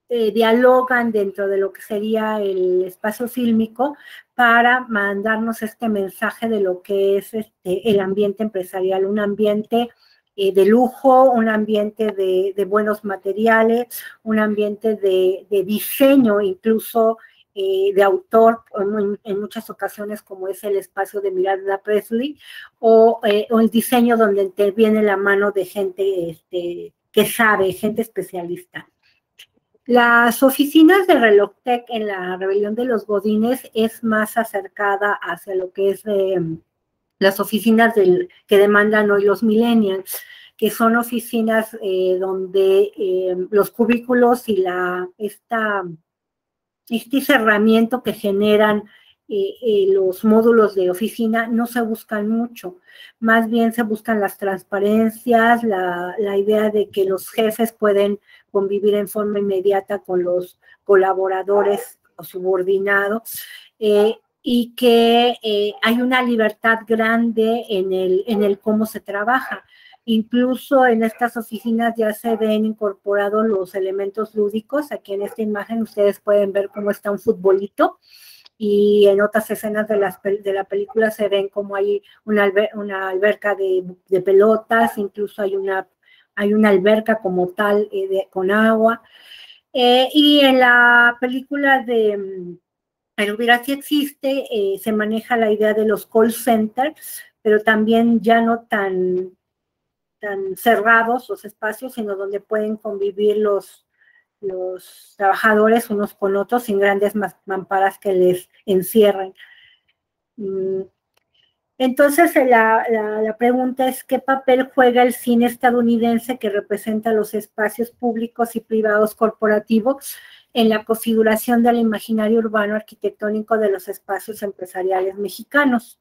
dialogan dentro de lo que sería el espacio fílmico para mandarnos este mensaje de lo que es el ambiente empresarial, un ambiente de lujo, un ambiente de buenos materiales, un ambiente de diseño, incluso de autor, en muchas ocasiones, como es el espacio de Miranda Presley, o el diseño donde interviene la mano de gente que sabe, gente especialista. Las oficinas de Relojtech en la Rebelión de los Godines es más acercada hacia lo que es las oficinas que demandan hoy los millennials, que son oficinas donde los cubículos y este cerramiento que generan los módulos de oficina no se buscan mucho, más bien se buscan las transparencias, la idea de que los jefes pueden convivir en forma inmediata con los colaboradores o subordinados, y que hay una libertad grande en el cómo se trabaja. Incluso en estas oficinas ya se ven incorporados los elementos lúdicos. Aquí en esta imagen ustedes pueden ver cómo está un futbolito, y en otras escenas de la película se ven como hay una alberca de pelotas, incluso hay una alberca como tal con agua. Y en la película de El Hubiera Si Existe, se maneja la idea de los call centers, pero también ya no tan cerrados los espacios, sino donde pueden convivir los trabajadores unos con otros sin grandes mamparas que les encierren. Entonces, la pregunta es, ¿qué papel juega el cine estadounidense que representa los espacios públicos y privados corporativos en la configuración del imaginario urbano arquitectónico de los espacios empresariales mexicanos?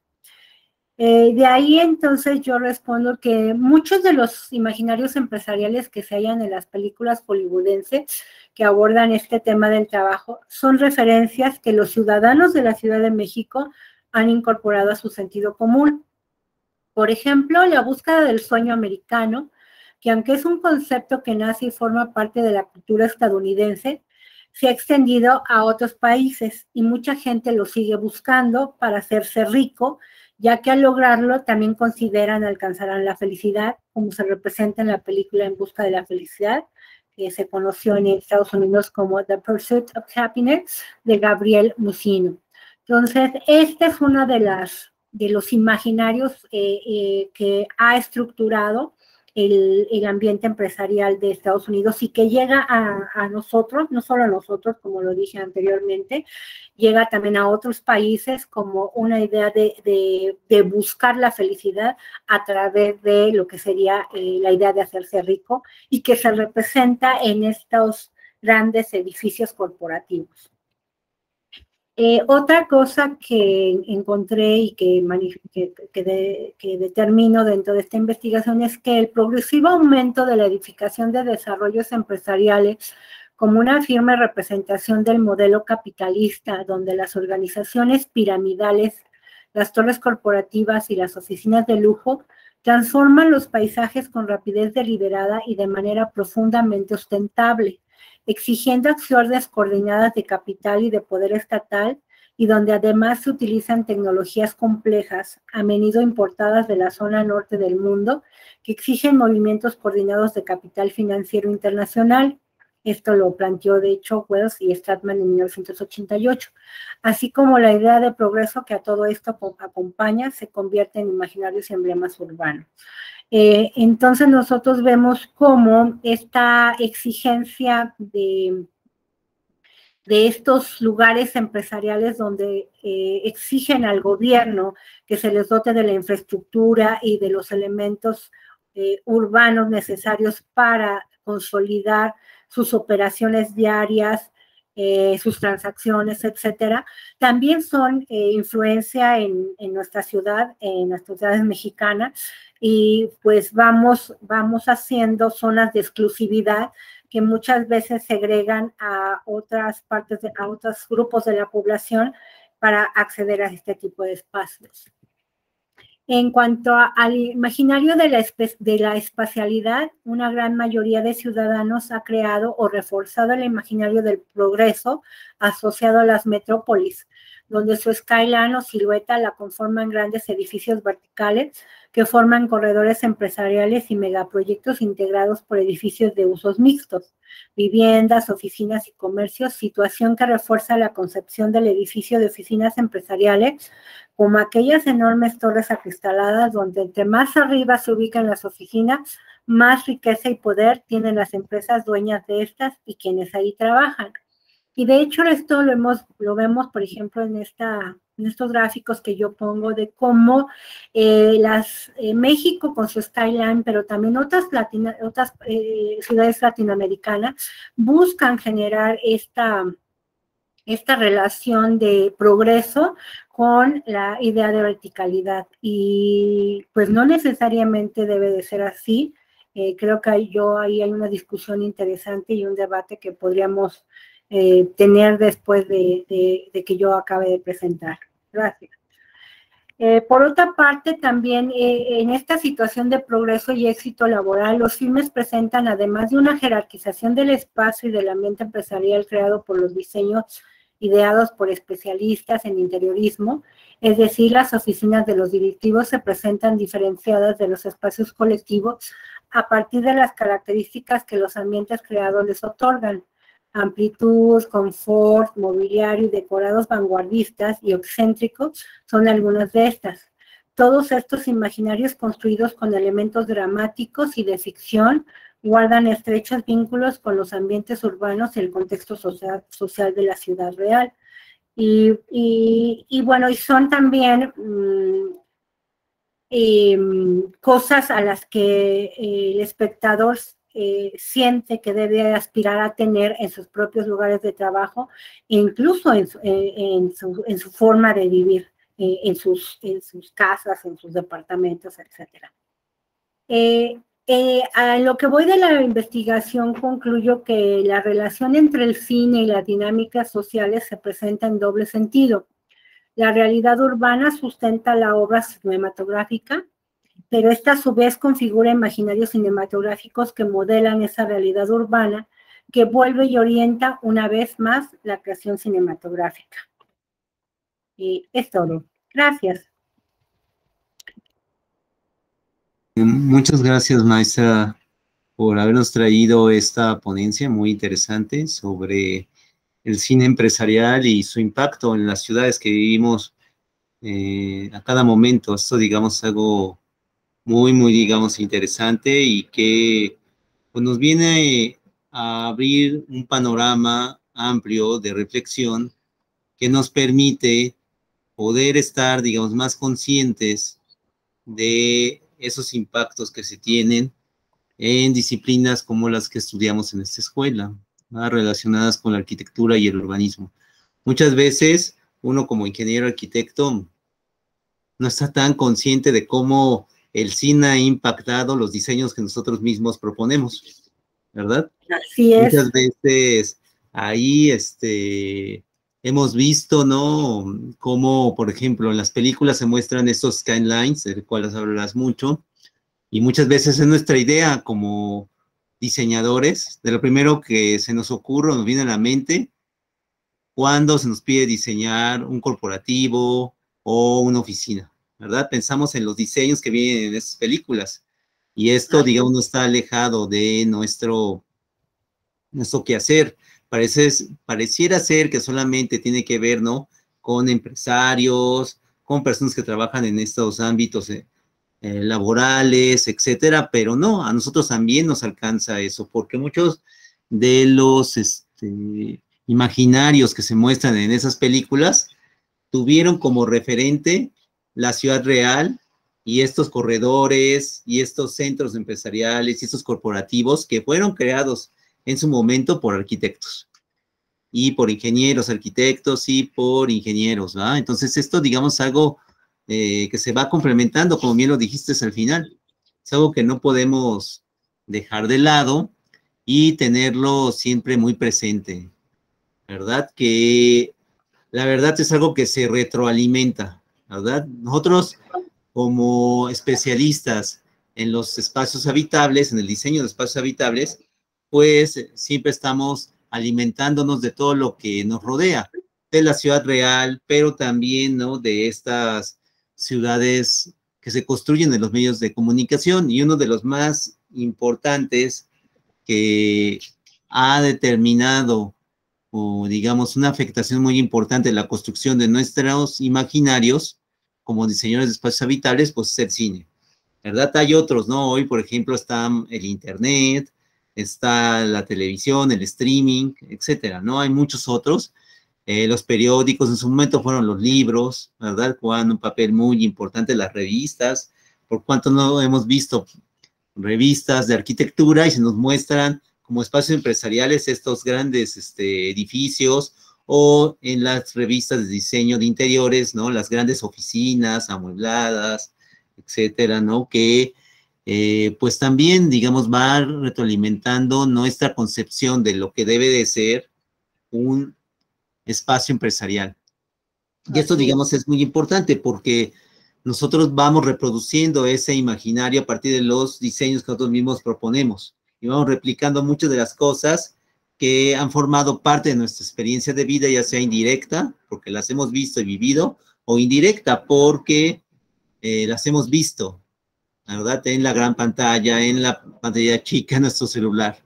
De ahí entonces yo respondo que muchos de los imaginarios empresariales que se hallan en las películas hollywoodenses que abordan este tema del trabajo son referencias que los ciudadanos de la Ciudad de México han incorporado a su sentido común. Por ejemplo, la búsqueda del sueño americano, que aunque es un concepto que nace y forma parte de la cultura estadounidense, se ha extendido a otros países y mucha gente lo sigue buscando para hacerse rico, ya que al lograrlo también consideran alcanzarán la felicidad, como se representa en la película En Busca de la Felicidad, que se conoció en Estados Unidos como The Pursuit of Happiness, de Gabriel Mussino. Entonces, este es uno de los imaginarios que ha estructurado el ambiente empresarial de Estados Unidos y que llega a nosotros, no solo a nosotros, como lo dije anteriormente, llega también a otros países como una idea de buscar la felicidad a través de lo que sería la idea de hacerse rico y que se representa en estos grandes edificios corporativos. Otra cosa que encontré y que determino dentro de esta investigación es que el progresivo aumento de la edificación de desarrollos empresariales como una firme representación del modelo capitalista, donde las organizaciones piramidales las torres corporativas y las oficinas de lujo transforman los paisajes con rapidez deliberada y de manera profundamente ostentable, exigiendo acciones coordinadas de capital y de poder estatal, y donde además se utilizan tecnologías complejas, a menudo importadas de la zona norte del mundo, que exigen movimientos coordinados de capital financiero internacional. Esto lo planteó, de hecho, Wells y Stratman en 1988. Así como la idea de progreso que a todo esto acompaña se convierte en imaginarios y emblemas urbanos. Entonces nosotros vemos cómo esta exigencia de estos lugares empresariales donde exigen al gobierno que se les dote de la infraestructura y de los elementos urbanos necesarios para consolidar sus operaciones diarias, sus transacciones, etcétera, también son influencia en nuestra ciudad, en las ciudades mexicanas, y pues vamos haciendo zonas de exclusividad que muchas veces segregan a otras partes, a otros grupos de la población para acceder a este tipo de espacios. En cuanto al imaginario de la espacialidad, una gran mayoría de ciudadanos ha creado o reforzado el imaginario del progreso asociado a las metrópolis, donde su skyline o silueta la conforman grandes edificios verticales que forman corredores empresariales y megaproyectos integrados por edificios de usos mixtos, viviendas, oficinas y comercios, situación que refuerza la concepción del edificio de oficinas empresariales como aquellas enormes torres acristaladas donde entre más arriba se ubican las oficinas, más riqueza y poder tienen las empresas dueñas de estas y quienes ahí trabajan. Y de hecho esto lo vemos, por ejemplo, en estos gráficos que yo pongo de cómo México con su skyline, pero también otras ciudades latinoamericanas buscan generar esta relación de progreso con la idea de verticalidad. Y pues no necesariamente debe de ser así. Creo que ahí hay una discusión interesante y un debate que podríamos tener después de que yo acabe de presentar. Gracias. Por otra parte, también en esta situación de progreso y éxito laboral, los filmes presentan, además de una jerarquización del espacio y del ambiente empresarial creado por los diseños ideados por especialistas en interiorismo, es decir, las oficinas de los directivos se presentan diferenciadas de los espacios colectivos a partir de las características que los ambientes creados les otorgan. Amplitud, confort, mobiliario y decorados vanguardistas y excéntricos son algunas de estas. Todos estos imaginarios construidos con elementos dramáticos y de ficción guardan estrechos vínculos con los ambientes urbanos y el contexto social de la ciudad real. Y bueno, y son también cosas a las que el espectador siente que debe aspirar a tener en sus propios lugares de trabajo, e incluso en su forma de vivir, en sus casas, en sus departamentos, etc. A lo que voy de la investigación concluyo que la relación entre el cine y las dinámicas sociales se presenta en doble sentido. La realidad urbana sustenta la obra cinematográfica, pero esta a su vez configura imaginarios cinematográficos que modelan esa realidad urbana, que vuelve y orienta una vez más la creación cinematográfica. Y es todo. Gracias. Muchas gracias, maestra, por habernos traído esta ponencia muy interesante sobre el cine empresarial y su impacto en las ciudades que vivimos a cada momento. Esto, digamos, es algo muy, digamos, interesante y que pues, nos viene a abrir un panorama amplio de reflexión que nos permite poder estar, digamos, más conscientes de esos impactos que se tienen en disciplinas como las que estudiamos en esta escuela, ¿no? Relacionadas con la arquitectura y el urbanismo. Muchas veces uno como ingeniero arquitecto no está tan consciente de cómo el cine ha impactado los diseños que nosotros mismos proponemos, ¿verdad? Así es. Muchas veces ahí hemos visto, ¿no? Cómo, por ejemplo, en las películas se muestran estos skylines, de los cuales hablarás mucho, y muchas veces es nuestra idea como diseñadores, de lo primero que se nos ocurre, nos viene a la mente, cuando se nos pide diseñar un corporativo o una oficina, ¿verdad? Pensamos en los diseños que vienen en esas películas, y esto, digamos, no está alejado de nuestro quehacer. Pareciera ser que solamente tiene que ver, ¿no? Con empresarios, con personas que trabajan en estos ámbitos laborales, etcétera, pero no, a nosotros también nos alcanza eso, porque muchos de los imaginarios que se muestran en esas películas tuvieron como referente la ciudad real y estos corredores y estos centros empresariales y estos corporativos que fueron creados en su momento por arquitectos y por ingenieros, arquitectos y por ingenieros, ¿verdad? Entonces esto, digamos, algo que se va complementando, como bien lo dijiste al final, es algo que no podemos dejar de lado y tenerlo siempre muy presente, ¿verdad? Que la verdad es algo que se retroalimenta, ¿verdad? Nosotros como especialistas en los espacios habitables, en el diseño de espacios habitables, pues siempre estamos alimentándonos de todo lo que nos rodea, de la ciudad real, pero también, ¿no? De estas ciudades que se construyen en los medios de comunicación, y uno de los más importantes que ha determinado o digamos una afectación muy importante en la construcción de nuestros imaginarios como diseñadores de espacios habitables, pues es el cine, ¿verdad? Hay otros, ¿no? Hoy, por ejemplo, está el internet, está la televisión, el streaming, etcétera, ¿no? Hay muchos otros. Los periódicos en su momento fueron los libros, ¿verdad? Juegan un papel muy importante las revistas. Por cuanto no hemos visto revistas de arquitectura y se nos muestran como espacios empresariales estos grandes edificios, o en las revistas de diseño de interiores, ¿no? Las grandes oficinas amuebladas, etcétera, ¿no? Que pues también, digamos, va retroalimentando nuestra concepción de lo que debe de ser un espacio empresarial. Y esto, digamos, es muy importante porque nosotros vamos reproduciendo ese imaginario a partir de los diseños que nosotros mismos proponemos y vamos replicando muchas de las cosas que han formado parte de nuestra experiencia de vida, ya sea indirecta, porque las hemos visto y vivido, o indirecta, porque las hemos visto, la verdad, en la gran pantalla, en la pantalla chica, en nuestro celular,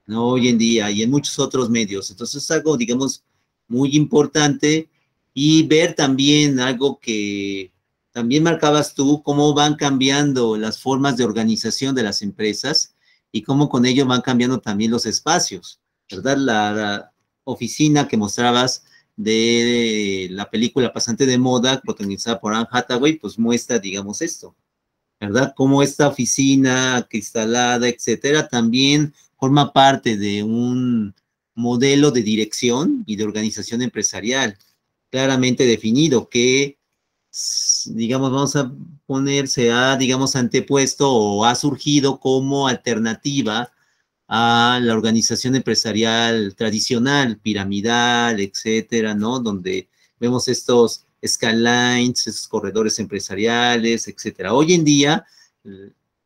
¿no? Hoy en día y en muchos otros medios. Entonces es algo, digamos, muy importante, y ver también algo que también marcabas tú, cómo van cambiando las formas de organización de las empresas y cómo con ello van cambiando también los espacios, ¿verdad? La oficina que mostrabas de la película Pasante de Moda, protagonizada por Anne Hathaway, pues muestra, digamos, esto, ¿verdad? Cómo esta oficina cristalada, etcétera, también forma parte de un modelo de dirección y de organización empresarial claramente definido que, digamos, vamos a poner, se ha, digamos, antepuesto o ha surgido como alternativa a la organización empresarial tradicional, piramidal, etcétera, ¿no? Donde vemos estos skylines, estos corredores empresariales, etcétera. Hoy en día,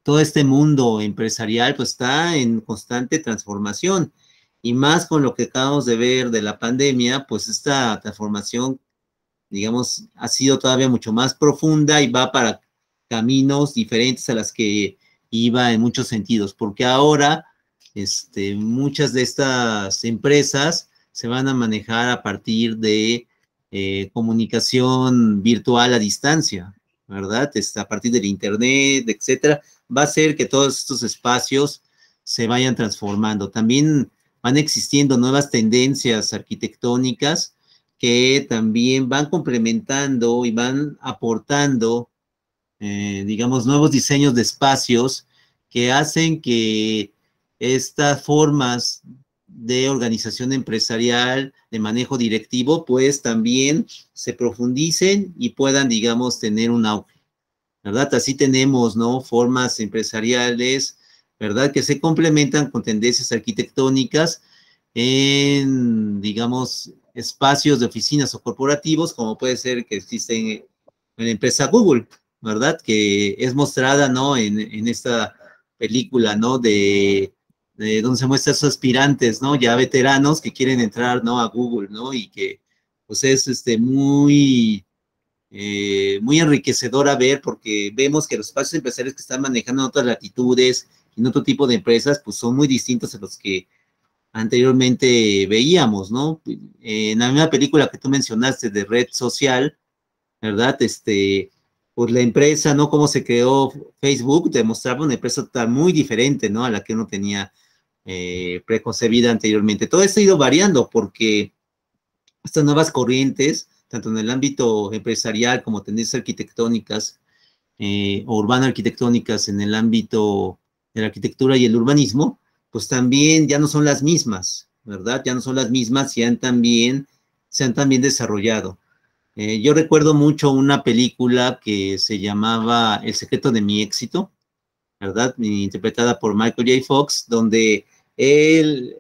todo este mundo empresarial pues está en constante transformación, y más con lo que acabamos de ver de la pandemia, pues esta transformación, digamos, ha sido todavía mucho más profunda y va para caminos diferentes a las que iba en muchos sentidos, porque ahora muchas de estas empresas se van a manejar a partir de comunicación virtual a distancia, ¿verdad? A partir del internet, etcétera, va a hacer que todos estos espacios se vayan transformando. También van existiendo nuevas tendencias arquitectónicas que también van complementando y van aportando, digamos, nuevos diseños de espacios que hacen que estas formas de organización empresarial, de manejo directivo, pues también se profundicen y puedan, digamos, tener un auge, ¿verdad? Así tenemos, ¿no? Formas empresariales, ¿verdad? Que se complementan con tendencias arquitectónicas en, digamos, espacios de oficinas o corporativos, como puede ser que existen en la empresa Google, ¿verdad? Que es mostrada, ¿no? En esta película, ¿no? De donde se muestran esos aspirantes, ¿no? Ya veteranos que quieren entrar, ¿no? A Google, ¿no? Y que, pues, es muy enriquecedora ver, porque vemos que los espacios empresariales que están manejando en otras latitudes, en otro tipo de empresas, pues son muy distintos a los que anteriormente veíamos, ¿no? En la misma película que tú mencionaste de Red Social, ¿verdad? Pues la empresa, ¿no? Cómo se creó Facebook, demostraba una empresa total muy diferente, ¿no? A la que uno tenía preconcebida anteriormente. Todo esto ha ido variando porque estas nuevas corrientes, tanto en el ámbito empresarial como tendencias arquitectónicas o urbano-arquitectónicas en el ámbito de la arquitectura y el urbanismo, pues también ya no son las mismas, ¿verdad? Ya no son las mismas y se han también desarrollado. Yo recuerdo mucho una película que se llamaba El secreto de mi éxito, ¿verdad? Interpretada por Michael J. Fox, donde él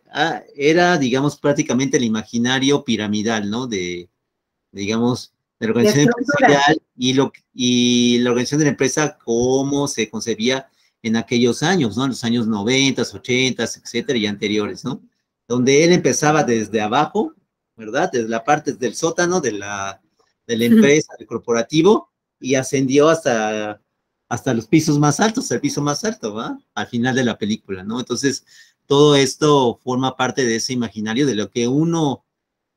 era, digamos, prácticamente el imaginario piramidal, ¿no? Digamos, de la organización empresarial y la organización de la empresa, cómo se concebía en aquellos años, ¿no? En los años 90, 80, etcétera, y anteriores, ¿no? Donde él empezaba desde abajo, ¿verdad? Desde la parte del sótano de la empresa, del corporativo, y ascendió hasta los pisos más altos, el piso más alto, ¿va? Al final de la película, ¿no? Entonces, todo esto forma parte de ese imaginario de lo que uno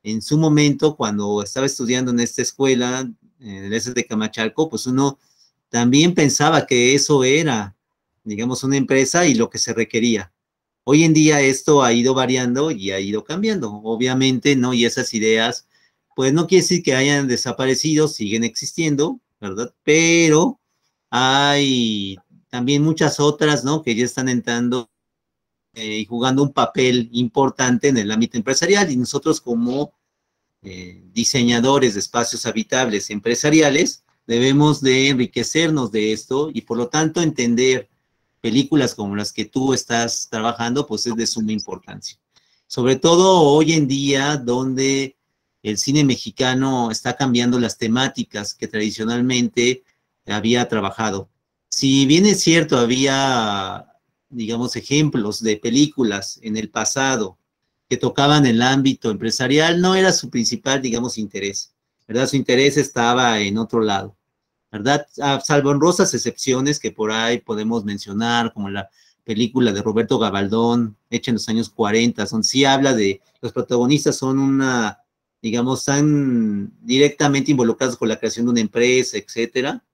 en su momento, cuando estaba estudiando en esta escuela, en el S de Camachalco, pues uno también pensaba que eso era, digamos, una empresa y lo que se requería. Hoy en día esto ha ido variando y ha ido cambiando, obviamente, ¿no? Y esas ideas, pues no quiere decir que hayan desaparecido, siguen existiendo, ¿verdad? Pero hay también muchas otras, ¿no? Que ya están entrando y jugando un papel importante en el ámbito empresarial y nosotros como diseñadores de espacios habitables empresariales, debemos de enriquecernos de esto y por lo tanto entender películas como las que tú estás trabajando, pues es de suma importancia. Sobre todo hoy en día, donde el cine mexicano está cambiando las temáticas que tradicionalmente había trabajado. Si bien es cierto, había, digamos, ejemplos de películas en el pasado que tocaban el ámbito empresarial, no era su principal, digamos, interés, ¿verdad? Su interés estaba en otro lado, ¿verdad? Salvo honrosas excepciones que por ahí podemos mencionar, como la película de Roberto Gabaldón, hecha en los años 40, donde sí habla de, los protagonistas son digamos, están directamente involucrados con la creación de una empresa, etcétera,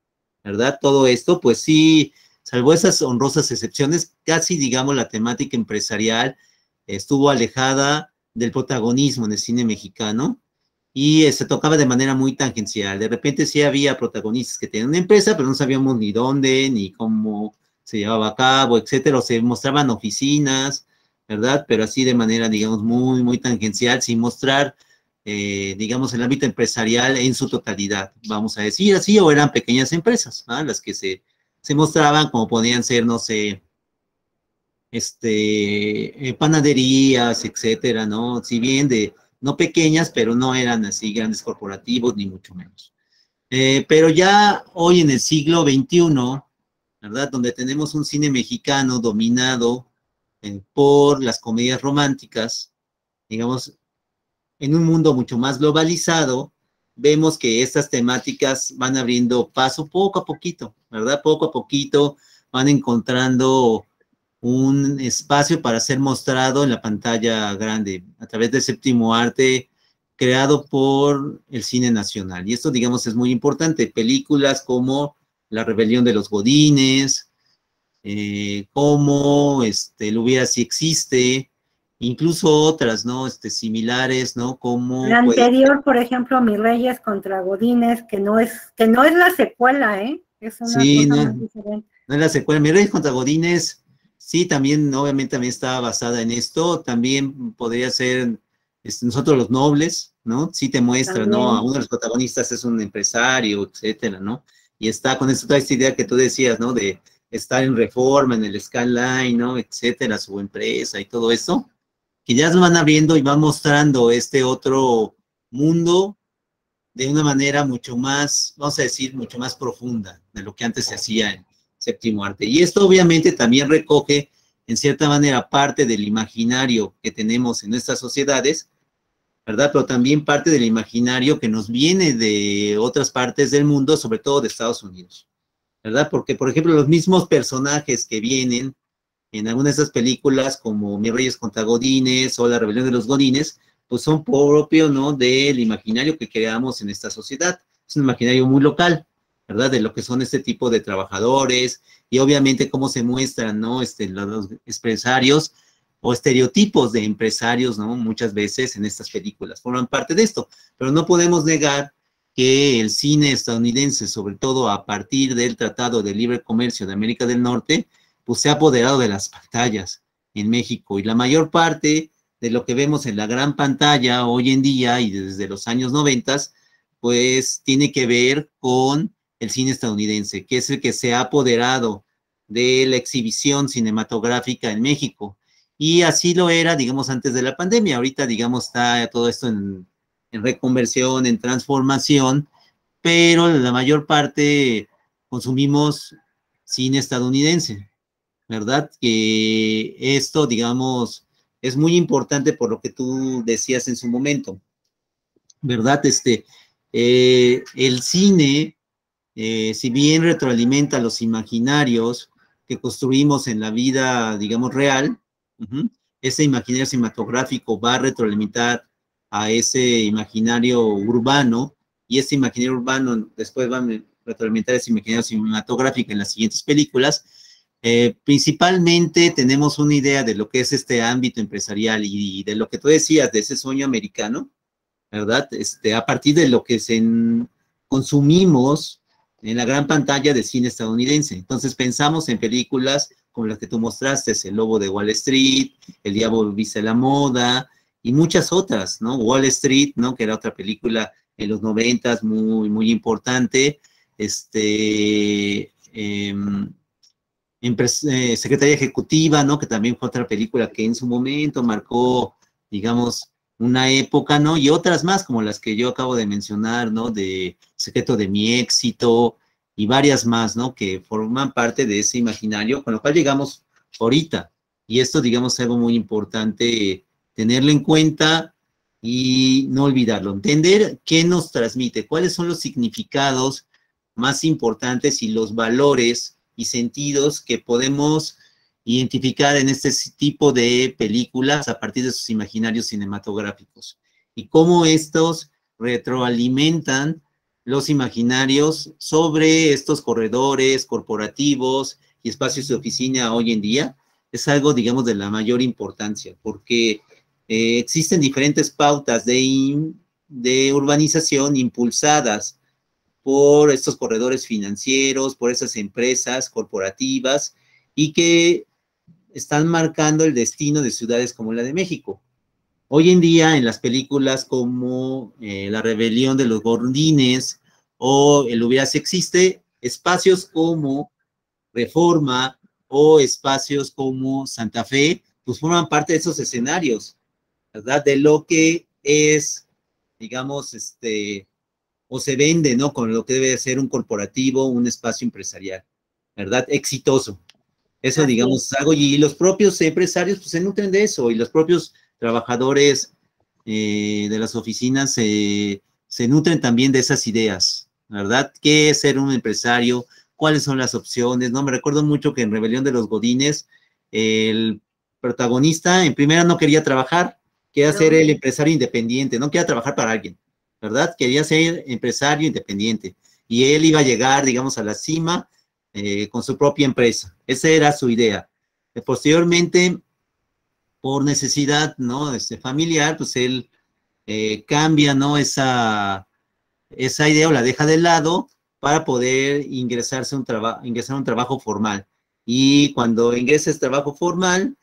¿verdad? Todo esto, pues sí, salvo esas honrosas excepciones, casi, digamos, la temática empresarial estuvo alejada del protagonismo en el cine mexicano y se tocaba de manera muy tangencial. De repente sí había protagonistas que tenían una empresa, pero no sabíamos ni dónde, ni cómo se llevaba a cabo, etcétera, o se mostraban oficinas, ¿verdad? Pero así de manera, digamos, muy, muy tangencial, sin mostrar, digamos, el ámbito empresarial en su totalidad, vamos a decir así, o eran pequeñas empresas, ¿no? Las que se mostraban como podían ser, no sé, panaderías, etcétera, ¿no? Si bien no pequeñas, pero no eran así grandes corporativos, ni mucho menos. Pero ya hoy en el siglo XXI, ¿verdad? Donde tenemos un cine mexicano dominado por las comedias románticas, digamos, en un mundo mucho más globalizado, vemos que estas temáticas van abriendo paso poco a poquito, ¿verdad? Poco a poquito van encontrando un espacio para ser mostrado en la pantalla grande a través del séptimo arte creado por el cine nacional. Y esto, digamos, es muy importante. Películas como La rebelión de los Godines, como El hubiera si existe, incluso otras, ¿no? Similares, ¿no? Como la anterior, por ejemplo, Mis Reyes contra Godines, que no es la secuela, ¿eh? Es una sí, cosa muy no, diferente. no es la secuela. Mi Reyes contra Godines, sí, también, obviamente, también está basada en esto. También podría ser Nosotros los Nobles, ¿no? Sí te muestra, ¿no? A También. uno de los protagonistas es un empresario, etcétera, ¿no? Y está con toda esta idea que tú decías, ¿no? De estar en Reforma, en el Skyline, ¿no? Etcétera, su empresa y todo eso, que ya lo van abriendo y van mostrando este otro mundo de una manera mucho más, vamos a decir, mucho más profunda de lo que antes se hacía en séptimo arte. Y esto obviamente también recoge, en cierta manera, parte del imaginario que tenemos en nuestras sociedades, ¿verdad? Pero también parte del imaginario que nos viene de otras partes del mundo, sobre todo de Estados Unidos, ¿verdad? Porque, por ejemplo, los mismos personajes que vienen en algunas de esas películas, como Mis Reyes contra Godines o La Rebelión de los Godines, pues son propios, ¿no?, del imaginario que creamos en esta sociedad. Es un imaginario muy local, ¿verdad? De lo que son este tipo de trabajadores y obviamente cómo se muestran, ¿no?, los empresarios o estereotipos de empresarios, ¿no?, muchas veces en estas películas forman parte de esto, pero no podemos negar que el cine estadounidense, sobre todo a partir del Tratado de Libre Comercio de América del Norte, pues se ha apoderado de las pantallas en México, y la mayor parte de lo que vemos en la gran pantalla hoy en día y desde los años 90, pues tiene que ver con el cine estadounidense, que es el que se ha apoderado de la exhibición cinematográfica en México. Y así lo era, digamos, antes de la pandemia. Ahorita, digamos, está todo esto en reconversión, en transformación, pero la mayor parte consumimos cine estadounidense, ¿verdad? Que esto, digamos, es muy importante por lo que tú decías en su momento, ¿verdad? El cine, si bien retroalimenta los imaginarios que construimos en la vida, digamos, real, ese imaginario cinematográfico va a retroalimentar a ese imaginario urbano, y ese imaginario urbano después va a retroalimentar ese imaginario cinematográfico en las siguientes películas. Principalmente tenemos una idea de lo que es este ámbito empresarial y de lo que tú decías, de ese sueño americano, ¿verdad? A partir de lo que consumimos en la gran pantalla de cine estadounidense. Entonces pensamos en películas como las que tú mostraste, El Lobo de Wall Street, El Diablo Viste la Moda, y muchas otras, ¿no? Wall Street, ¿no?, que era otra película en los 90 muy, muy importante. Secretaria Ejecutiva, ¿no?, que también fue otra película que en su momento marcó, digamos, una época, ¿no? Y otras más, como las que yo acabo de mencionar, ¿no?, de Secreto de mi Éxito, y varias más, ¿no?, que forman parte de ese imaginario, con lo cual llegamos ahorita. Y esto, digamos, es algo muy importante tenerlo en cuenta y no olvidarlo. Entender qué nos transmite, cuáles son los significados más importantes y los valores y sentidos que podemos identificar en este tipo de películas a partir de sus imaginarios cinematográficos, y cómo estos retroalimentan los imaginarios sobre estos corredores corporativos y espacios de oficina hoy en día. Es algo, digamos, de la mayor importancia, porque existen diferentes pautas de urbanización impulsadas por estos corredores financieros, por esas empresas corporativas, y que están marcando el destino de ciudades como la de México. Hoy en día, en las películas como La Rebelión de los Godines o El Hubiera si existe, espacios como Reforma o espacios como Santa Fe, pues forman parte de esos escenarios, ¿verdad? De lo que es, digamos, o se vende, ¿no?, con lo que debe ser un corporativo, un espacio empresarial, ¿verdad? Exitoso. Eso, digamos, es algo, y los propios empresarios pues se nutren de eso, y los propios trabajadores de las oficinas se nutren también de esas ideas, ¿verdad? ¿Qué es ser un empresario? ¿Cuáles son las opciones? No, me recuerdo mucho que en Rebelión de los Godines, el protagonista en primera no quería trabajar, quería ser el empresario independiente, no quería trabajar para alguien, ¿verdad? Quería ser empresario independiente, y él iba a llegar, digamos, a la cima con su propia empresa. Esa era su idea. Posteriormente, por necesidad, ¿no?, familiar, pues él cambia, ¿no?, esa idea, o la deja de lado para poder ingresar a un trabajo formal. Y cuando ingresa a ese trabajo formal,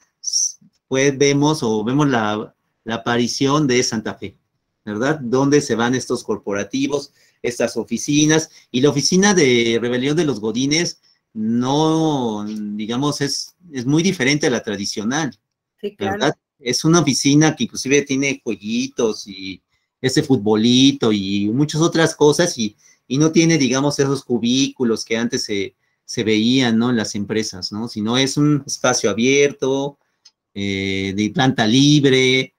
pues vemos la aparición de Santa Fe, ¿verdad? Donde se van estos corporativos, estas oficinas, y la oficina de Rebelión de los Godines no, digamos, es muy diferente a la tradicional, Sí, ¿verdad? claro. Es una oficina que inclusive tiene jueguitos y ese futbolito y muchas otras cosas y no tiene, digamos, esos cubículos que antes se veían, ¿no? En las empresas, ¿no? Sino es un espacio abierto, de planta libre,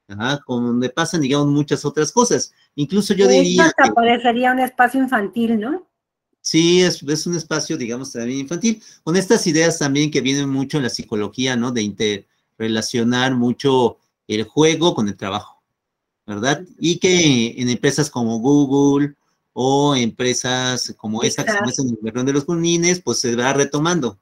ajá, con donde pasan, digamos, muchas otras cosas. Incluso yo De hecho, diría que hasta parecería un espacio infantil, ¿no? sí, es un espacio, digamos, también infantil, con estas ideas también que vienen mucho en la psicología, ¿no? De interrelacionar mucho el juego con el trabajo, ¿verdad? Y que en empresas como Google o empresas como esta que se Pixar. muestra en el renglón de los Jardines, pues se va retomando,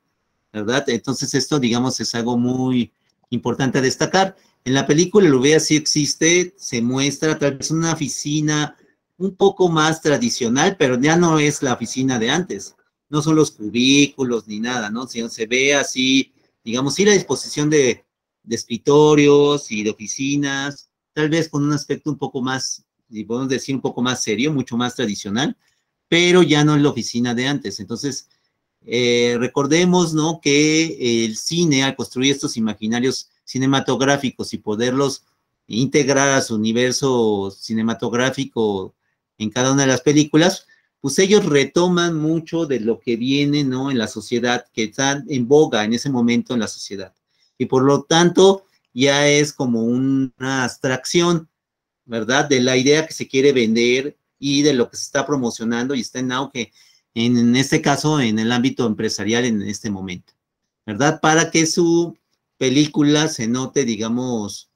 ¿verdad? Entonces esto, digamos, es algo muy importante a destacar. En la película lo vea sí existe, se muestra tal vez una oficina un poco más tradicional, pero ya no es la oficina de antes. No son los cubículos ni nada, ¿no? Sino se ve así, digamos, sí la disposición de escritorios y de oficinas, tal vez con un aspecto un poco más, y podemos decir un poco más serio, mucho más tradicional, pero ya no es la oficina de antes. Entonces, recordemos, ¿no? Que el cine, al construir estos imaginarios cinematográficos y poderlos integrar a su universo cinematográfico en cada una de las películas, pues ellos retoman mucho de lo que viene, ¿no? En la sociedad, que está en boga en ese momento en la sociedad. Y por lo tanto, ya es como una abstracción, ¿verdad? De la idea que se quiere vender y de lo que se está promocionando y está en auge, en este caso, en el ámbito empresarial en este momento, ¿verdad? Para que su película se note, digamos,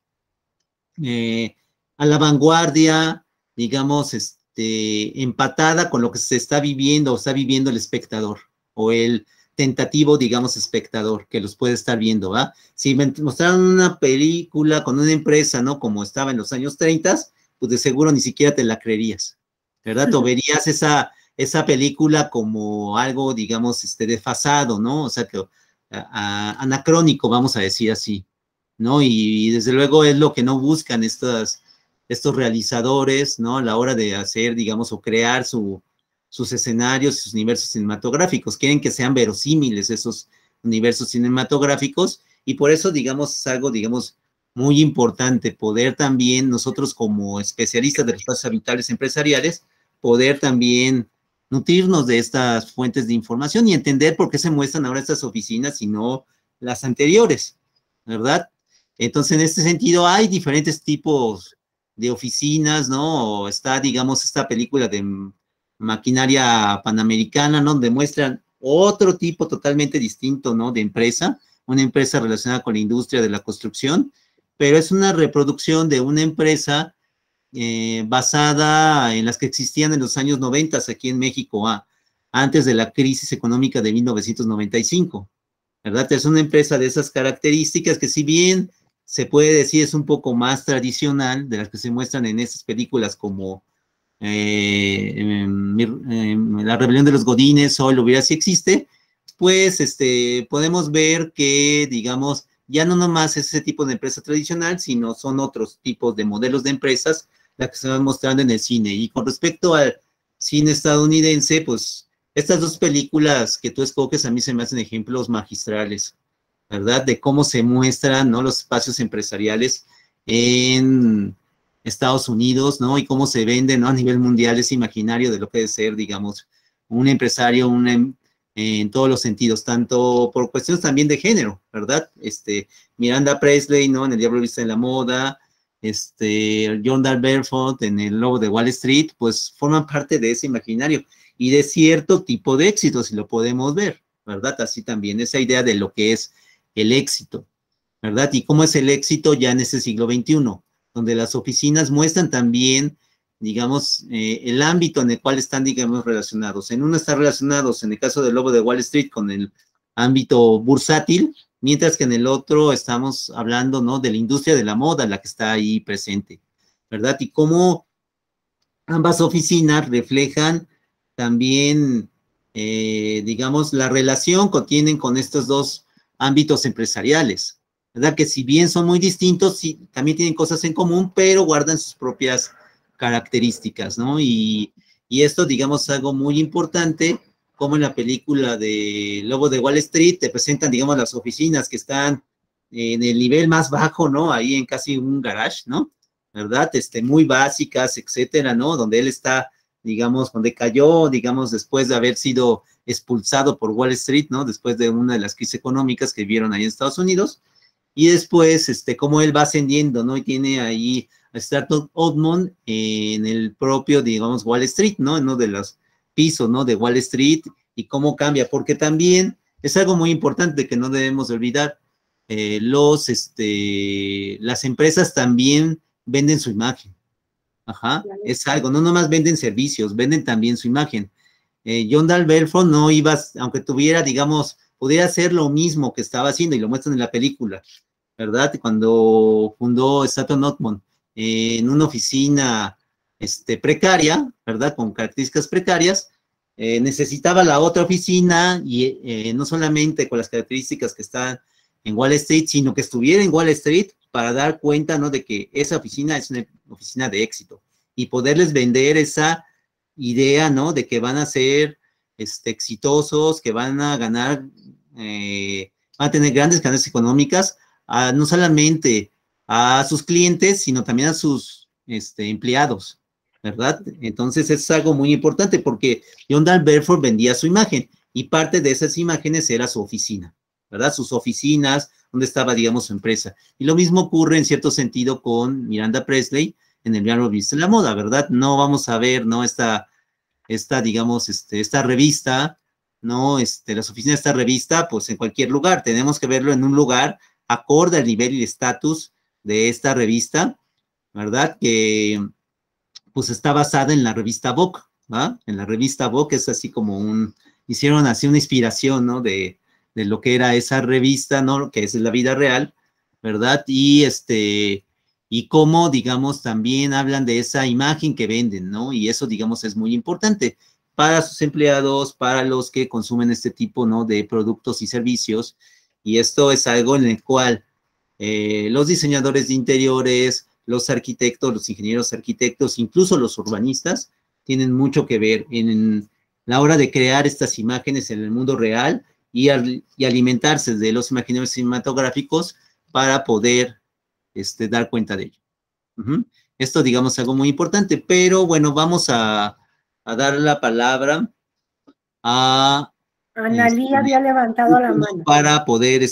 eh, a la vanguardia, digamos, empatada con lo que se está viviendo o está viviendo el espectador o el tentativo, digamos, espectador que los puede estar viendo, ¿va? Si me mostraran una película con una empresa, ¿no? Como estaba en los años 30, pues de seguro ni siquiera te la creerías, ¿verdad? O verías esa película como algo, digamos, desfasado, ¿no? O sea, que anacrónico, vamos a decir así, ¿no? Y desde luego es lo que no buscan estos realizadores, ¿no? A la hora de hacer, digamos, o crear sus escenarios, sus universos cinematográficos. Quieren que sean verosímiles esos universos cinematográficos y por eso, digamos, es algo, digamos, muy importante poder también nosotros como especialistas de los espacios habitables empresariales, poder también nutrirnos de estas fuentes de información y entender por qué se muestran ahora estas oficinas y no las anteriores, ¿verdad? Entonces, en este sentido, hay diferentes tipos de oficinas, ¿no? Está, digamos, esta película de maquinaria panamericana, ¿no? Donde muestran otro tipo totalmente distinto, ¿no? De empresa, una empresa relacionada con la industria de la construcción, pero es una reproducción de una empresa basada en las que existían en los años 90 aquí en México, antes de la crisis económica de 1995, ¿verdad? Es una empresa de esas características que si bien se puede decir es un poco más tradicional de las que se muestran en esas películas como La Rebelión de los Godines o El Hubiera si existe, pues podemos ver que, digamos, ya no nomás es ese tipo de empresa tradicional, sino son otros tipos de modelos de empresas las que se van mostrando en el cine. Y con respecto al cine estadounidense, pues estas dos películas que tú escoges a mí se me hacen ejemplos magistrales, ¿verdad? De cómo se muestran, ¿no? Los espacios empresariales en Estados Unidos, ¿no? Y cómo se vende, ¿no? A nivel mundial ese imaginario de lo que debe ser, digamos, un empresario, en todos los sentidos, tanto por cuestiones también de género, ¿verdad? Miranda Presley, ¿no? En El Diablo Viste en la Moda, John Dahl Berford en El Lobo de Wall Street, pues forman parte de ese imaginario y de cierto tipo de éxito, si lo podemos ver, ¿verdad? Así también, esa idea de lo que es el éxito, ¿verdad? Y cómo es el éxito ya en ese siglo XXI, donde las oficinas muestran también, digamos, el ámbito en el cual están, digamos, relacionados. En uno están relacionados, en el caso del Lobo de Wall Street, con el ámbito bursátil, mientras que en el otro estamos hablando, ¿no? De la industria de la moda, la que está ahí presente, ¿verdad? Y cómo ambas oficinas reflejan también, digamos, la relación que tienen con estos dos ámbitos empresariales, ¿verdad? Que si bien son muy distintos, sí, también tienen cosas en común, pero guardan sus propias características, ¿no? Y esto, digamos, es algo muy importante, como en la película de Lobo de Wall Street, te presentan, digamos, las oficinas que están en el nivel más bajo, ¿no? Ahí en casi un garage, ¿no? ¿verdad? Muy básicas, etcétera, ¿no? Donde él está, digamos, donde cayó, digamos, después de haber sido expulsado por Wall Street, ¿no? Después de una de las crisis económicas que vieron ahí en Estados Unidos. Y después, cómo él va ascendiendo, ¿no? Y tiene ahí a Stratton Oldmont en el propio, digamos, Wall Street, ¿no? En uno de los pisos, ¿no? De Wall Street y cómo cambia, porque también es algo muy importante que no debemos de olvidar. Las empresas también venden su imagen. Ajá, es algo, no nomás venden servicios, venden también su imagen. John Dalberto no iba, aunque tuviera, digamos, pudiera hacer lo mismo que estaba haciendo, y lo muestran en la película, ¿verdad? Cuando fundó Stratton Oldmont en una oficina precaria, ¿verdad? Con características precarias, necesitaba la otra oficina, y no solamente con las características que están en Wall Street, sino que estuviera en Wall Street para dar cuenta, ¿no? De que esa oficina es una oficina de éxito y poderles vender esa idea, ¿no? De que van a ser exitosos, que van a ganar, van a tener grandes ganancias económicas, no solamente a sus clientes, sino también a sus empleados, ¿verdad? Entonces es algo muy importante porque John Dalberto vendía su imagen y parte de esas imágenes era su oficina, ¿verdad? Sus oficinas, donde estaba, digamos, su empresa. Y lo mismo ocurre en cierto sentido con Miranda Presley en el Diario de la Moda, ¿verdad? No vamos a ver, ¿no? Digamos, esta revista, ¿no? Las oficinas de esta revista, pues en cualquier lugar. Tenemos que verlo en un lugar acorde al nivel y el estatus de esta revista, ¿verdad? Que, pues, está basada en la revista Vogue, ¿va? En la revista Vogue es así como hicieron así una inspiración, ¿no? De lo que era esa revista, ¿no? Que es la vida real, ¿verdad? Y cómo, digamos, también hablan de esa imagen que venden, ¿no? Y eso, digamos, es muy importante para sus empleados, para los que consumen este tipo, ¿no? De productos y servicios. Y esto es algo en el cual los diseñadores de interiores, los arquitectos, los ingenieros arquitectos, incluso los urbanistas, tienen mucho que ver en la hora de crear estas imágenes en el mundo real y alimentarse de los imaginarios cinematográficos para poder dar cuenta de ello. Esto, digamos, es algo muy importante, pero bueno, vamos a dar la palabra a Analí había levantado la mano. para poder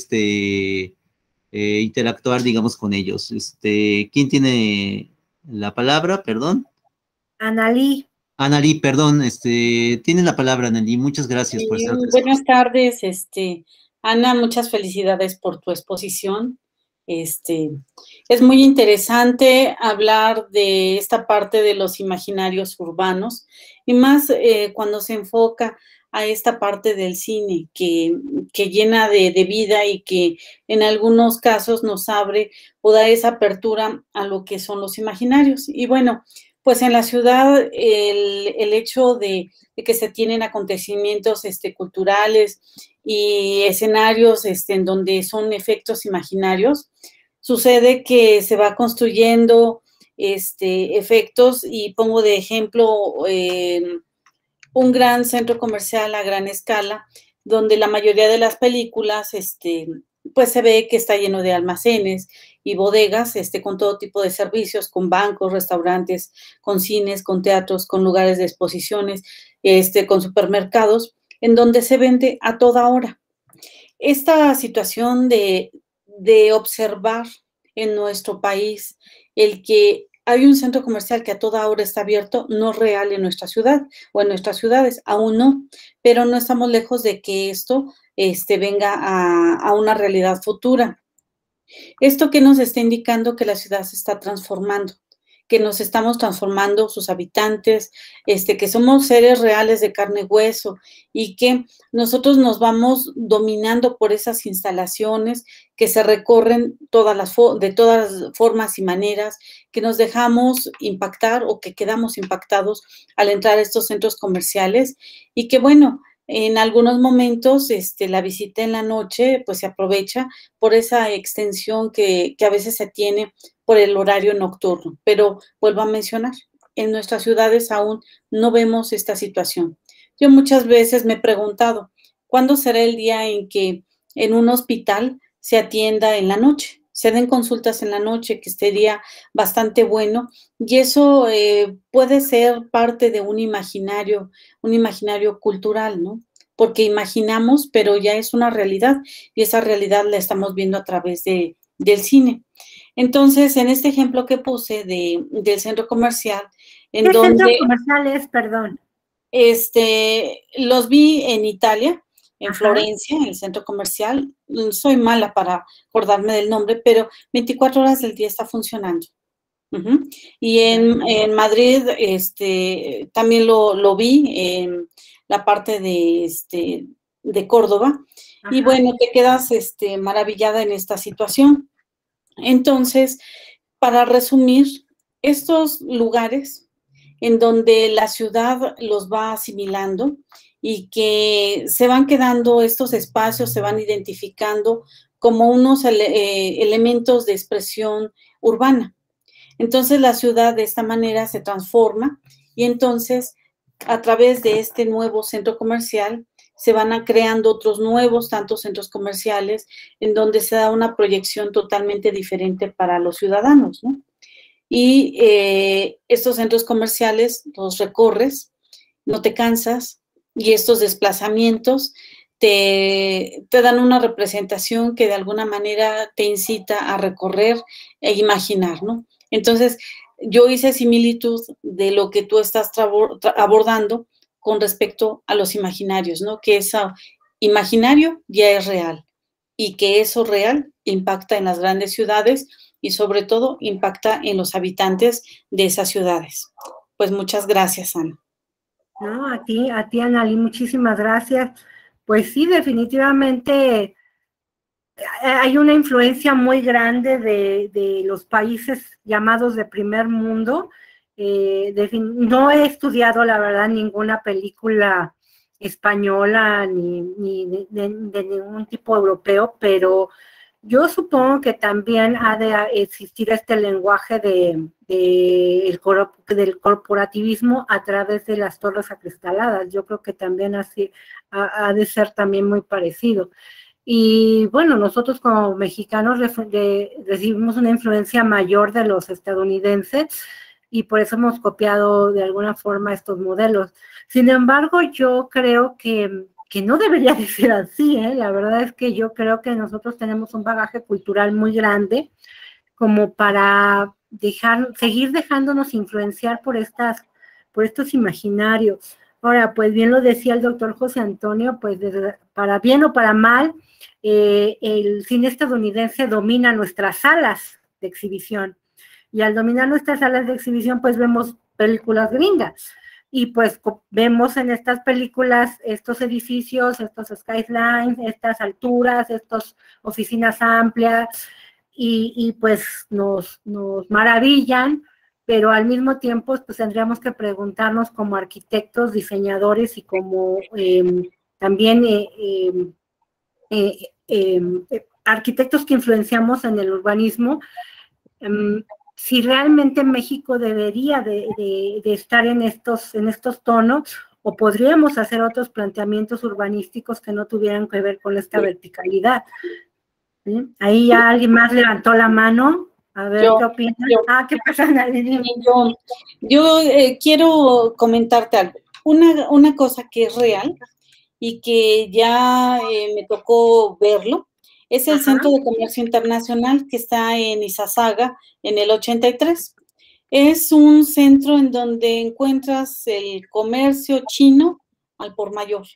interactuar, digamos, con ellos. ¿Quién tiene la palabra? Perdón. Analí. Analí, perdón, tiene la palabra, Analí. Muchas gracias por estar presente. Buenas tardes, Ana, muchas felicidades por tu exposición. Es muy interesante hablar de esta parte de los imaginarios urbanos y más cuando se enfoca a esta parte del cine que llena de vida y que en algunos casos nos abre o da esa apertura a lo que son los imaginarios. Y bueno, pues en la ciudad el hecho de que se tienen acontecimientos culturales y escenarios en donde son efectos imaginarios, sucede que se va construyendo efectos, y pongo de ejemplo un gran centro comercial a gran escala, donde la mayoría de las películas pues se ve que está lleno de almacenes y bodegas con todo tipo de servicios, con bancos, restaurantes, con cines, con teatros, con lugares de exposiciones, con supermercados, en donde se vende a toda hora. Esta situación de observar en nuestro país el que hay un centro comercial que a toda hora está abierto, no es real en nuestra ciudad o en nuestras ciudades, aún no, pero no estamos lejos de que esto venga a una realidad futura. Esto que nos está indicando que la ciudad se está transformando, que nos estamos transformando sus habitantes, que somos seres reales de carne y hueso, y que nosotros nos vamos dominando por esas instalaciones que se recorren de todas las formas y maneras, que nos dejamos impactar o que quedamos impactados al entrar a estos centros comerciales, y que bueno, en algunos momentos la visita en la noche pues se aprovecha por esa extensión que a veces se tiene por el horario nocturno. Pero vuelvo a mencionar, en nuestras ciudades aún no vemos esta situación. Yo muchas veces me he preguntado, ¿cuándo será el día en que en un hospital se atienda en la noche? se den consultas en la noche, que sería bastante bueno, y eso puede ser parte de un imaginario cultural, ¿no? Porque imaginamos, pero ya es una realidad, y esa realidad la estamos viendo a través del cine. Entonces, en este ejemplo que puse del centro comercial, en ¿qué donde... centro comercial es, perdón? Los vi en Italia, en Ajá. Florencia, en el centro comercial. Soy mala para acordarme del nombre, pero 24 horas del día está funcionando. Y en Madrid, también lo vi en la parte de Córdoba. Ajá. Y bueno, te quedas maravillada en esta situación. Entonces, para resumir, estos lugares en donde la ciudad los va asimilando y que se van quedando estos espacios, se van identificando como unos elementos de expresión urbana. Entonces la ciudad de esta manera se transforma y entonces a través de este nuevo centro comercial se van creando otros nuevos tantos centros comerciales en donde se da una proyección totalmente diferente para los ciudadanos, ¿no? Y estos centros comerciales los recorres, no te cansas, y estos desplazamientos te dan una representación que de alguna manera te incita a recorrer e imaginar, ¿no? Entonces, yo hice similitud de lo que tú estás abordando con respecto a los imaginarios, ¿no? Que eso imaginario ya es real y que eso real impacta en las grandes ciudades y sobre todo impacta en los habitantes de esas ciudades. Pues muchas gracias, Ana. No, a ti, Analí, muchísimas gracias. Pues sí, definitivamente hay una influencia muy grande de los países llamados de primer mundo. No he estudiado, la verdad, ninguna película española ni de ningún tipo europeo, pero yo supongo que también ha de existir este lenguaje del corporativismo a través de las torres acristaladas. Yo creo que también así ha de ser también muy parecido. Y bueno, nosotros como mexicanos recibimos una influencia mayor de los estadounidenses y por eso hemos copiado de alguna forma estos modelos. Sin embargo, yo creo que no debería de ser así, ¿eh? La verdad es que yo creo que nosotros tenemos un bagaje cultural muy grande como para seguir dejándonos influenciar por estos imaginarios. Ahora, pues bien lo decía el doctor José Antonio, pues para bien o para mal, el cine estadounidense domina nuestras salas de exhibición. Y al dominar nuestras salas de exhibición, pues vemos películas gringas. Y pues vemos en estas películas estos edificios, estos skylines, estas alturas, estas oficinas amplias, y pues nos maravillan, pero al mismo tiempo pues tendríamos que preguntarnos como arquitectos, diseñadores y como también arquitectos que influenciamos en el urbanismo, si realmente México debería de estar en estos tonos, o podríamos hacer otros planteamientos urbanísticos que no tuvieran que ver con esta verticalidad. ¿Sí? Ahí ya alguien más levantó la mano. A ver, ¿qué opinas? ¿Qué pasa, Nadine? Yo quiero comentarte algo. Una cosa que es real y que ya me tocó verlo, es el Centro de Comercio Internacional que está en Izazaga, en el 83. Es un centro en donde encuentras el comercio chino al por mayor,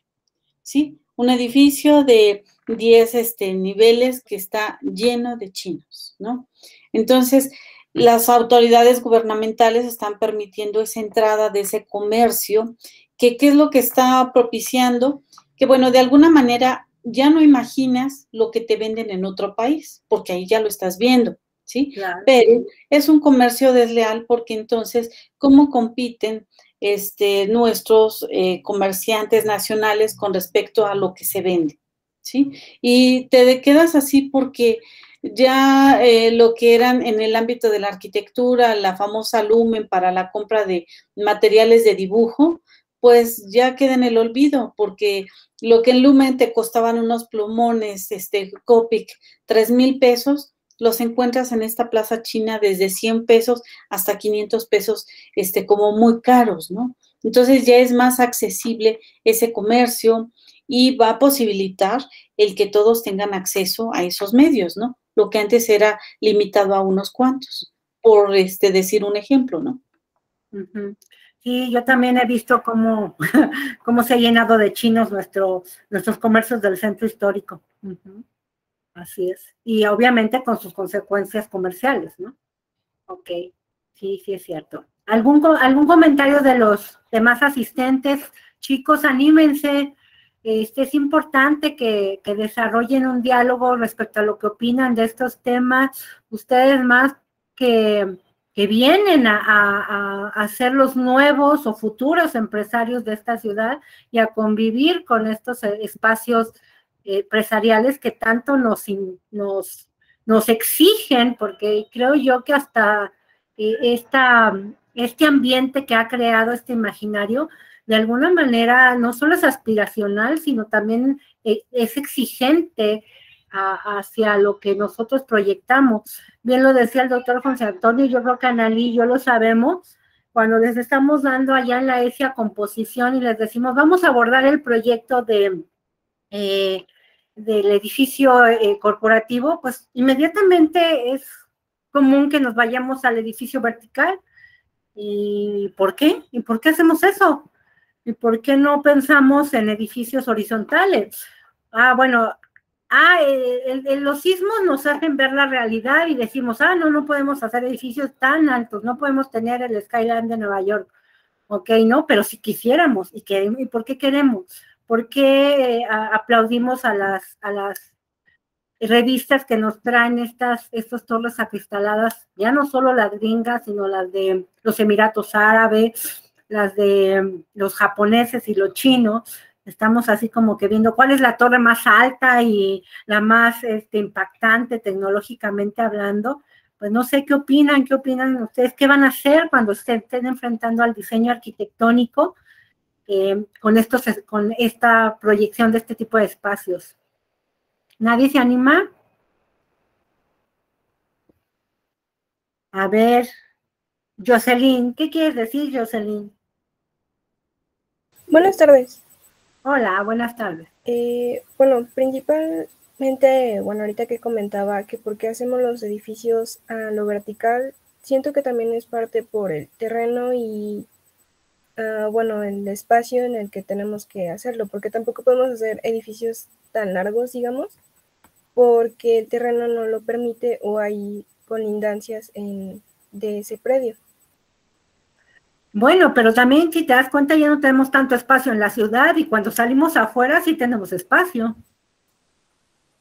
¿sí? Un edificio de 10 niveles que está lleno de chinos, ¿no? Entonces, las autoridades gubernamentales están permitiendo esa entrada de ese comercio, que ¿qué es lo que está propiciando? Que, bueno, de alguna manera ya no imaginas lo que te venden en otro país, porque ahí ya lo estás viendo, ¿sí? Claro. Pero es un comercio desleal porque entonces, ¿cómo compiten nuestros comerciantes nacionales con respecto a lo que se vende? ¿Sí? Y te quedas así porque ya lo que eran en el ámbito de la arquitectura, la famosa Lumen para la compra de materiales de dibujo, pues ya queda en el olvido, porque lo que en Lumen te costaban unos plumones, Copic, 3,000 pesos, los encuentras en esta plaza china desde 100 pesos hasta 500 pesos, como muy caros, ¿no? Entonces ya es más accesible ese comercio y va a posibilitar el que todos tengan acceso a esos medios, ¿no? Lo que antes era limitado a unos cuantos, por decir un ejemplo, ¿no? Sí, yo también he visto cómo, cómo se ha llenado de chinos nuestros comercios del centro histórico. Así es. Y obviamente con sus consecuencias comerciales, ¿no? Ok, sí, sí es cierto. ¿Algún comentario de los demás asistentes? Chicos, anímense. Es importante que desarrollen un diálogo respecto a lo que opinan de estos temas. Ustedes más que vienen a ser los nuevos o futuros empresarios de esta ciudad y a convivir con estos espacios empresariales que tanto nos exigen, porque creo yo que hasta este ambiente que ha creado este imaginario, de alguna manera no solo es aspiracional, sino también es exigente hacia lo que nosotros proyectamos. Bien lo decía el doctor José Antonio, yo creo que Analí y yo lo sabemos, cuando les estamos dando allá en la ESIA composición y les decimos, vamos a abordar el proyecto del edificio corporativo, pues inmediatamente es común que nos vayamos al edificio vertical. ¿Y por qué? ¿Y por qué hacemos eso? ¿Y por qué no pensamos en edificios horizontales? Bueno, los sismos nos hacen ver la realidad y decimos, no podemos hacer edificios tan altos, no podemos tener el Skyline de Nueva York. Ok, no, pero si quisiéramos, ¿y por qué queremos? ¿Por qué aplaudimos a las revistas que nos traen estas torres acristaladas, ya no solo las gringas, sino las de los Emiratos Árabes, las de los japoneses y los chinos? Estamos así como que viendo cuál es la torre más alta y la más impactante tecnológicamente hablando. Pues no sé qué opinan ustedes, qué van a hacer cuando se estén enfrentando al diseño arquitectónico con esta proyección de este tipo de espacios. ¿Nadie se anima? A ver, Jocelyn, ¿qué quieres decir, Jocelyn? Buenas tardes. Hola, buenas tardes. Bueno, principalmente, ahorita que comentaba que por qué hacemos los edificios a lo vertical, siento que también es parte por el terreno y, el espacio en el que tenemos que hacerlo, porque tampoco podemos hacer edificios tan largos, digamos, porque el terreno no lo permite o hay colindancias de ese predio. Bueno, pero también si te das cuenta ya no tenemos tanto espacio en la ciudad y cuando salimos afuera sí tenemos espacio.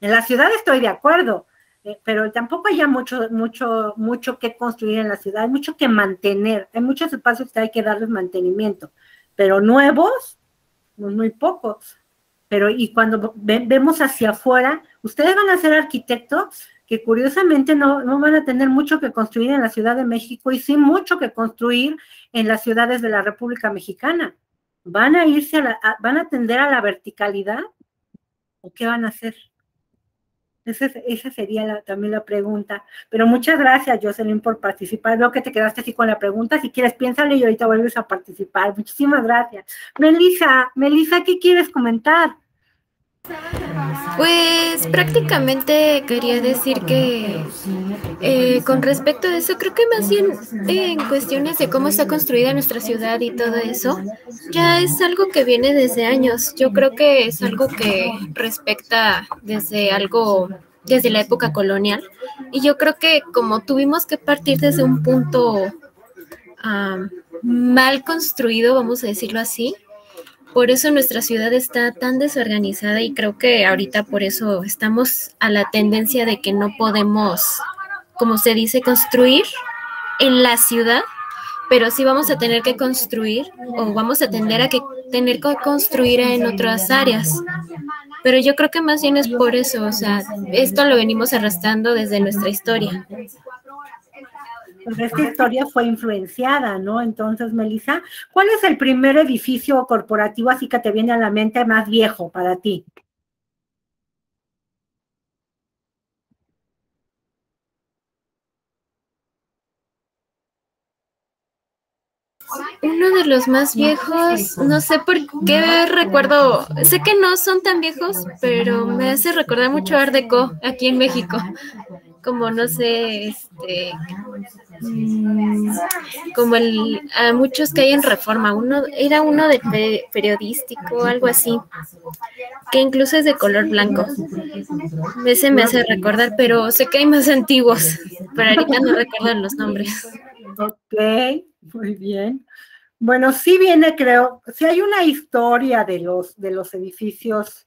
En la ciudad estoy de acuerdo, pero tampoco hay ya mucho que construir en la ciudad, hay mucho que mantener, hay muchos espacios que hay que darles mantenimiento, pero nuevos, muy pocos. Pero y cuando vemos hacia afuera, ustedes van a ser arquitectos que curiosamente no van a tener mucho que construir en la Ciudad de México y sí mucho que construir en las ciudades de la República Mexicana. ¿Van a irse van a tender a la verticalidad o qué van a hacer? Esa sería también la pregunta. Pero muchas gracias, Jocelyn, por participar. Veo que te quedaste así con la pregunta. Si quieres, piénsale y ahorita vuelves a participar. Muchísimas gracias. Melissa, ¿qué quieres comentar? Pues prácticamente quería decir que con respecto a eso, creo que más bien en cuestiones de cómo está construida nuestra ciudad y todo eso, ya es algo que viene desde años. Yo creo que es algo que respecta desde la época colonial. Y yo creo que como tuvimos que partir desde un punto mal construido, vamos a decirlo así, por eso nuestra ciudad está tan desorganizada y creo que ahorita por eso estamos a la tendencia de que no podemos, como se dice, construir en la ciudad, pero sí vamos a tener que construir o vamos a tender a tener que construir en otras áreas. Pero yo creo que más bien es por eso, o sea, esto lo venimos arrastrando desde nuestra historia. Pues esta historia fue influenciada, ¿no? Entonces, Melissa, ¿cuál es el primer edificio corporativo así que te viene a la mente más viejo para ti? Uno de los más viejos, no sé por qué recuerdo, sé que no son tan viejos, pero me hace recordar mucho Art Deco aquí en México, como no sé, como a muchos que hay en Reforma, era uno de periodístico, algo así, que incluso es de color blanco. Ese me hace recordar, pero sé que hay más antiguos, pero ahorita no recuerdo los nombres. Ok, muy bien. Bueno, sí viene, creo, sí hay una historia de los edificios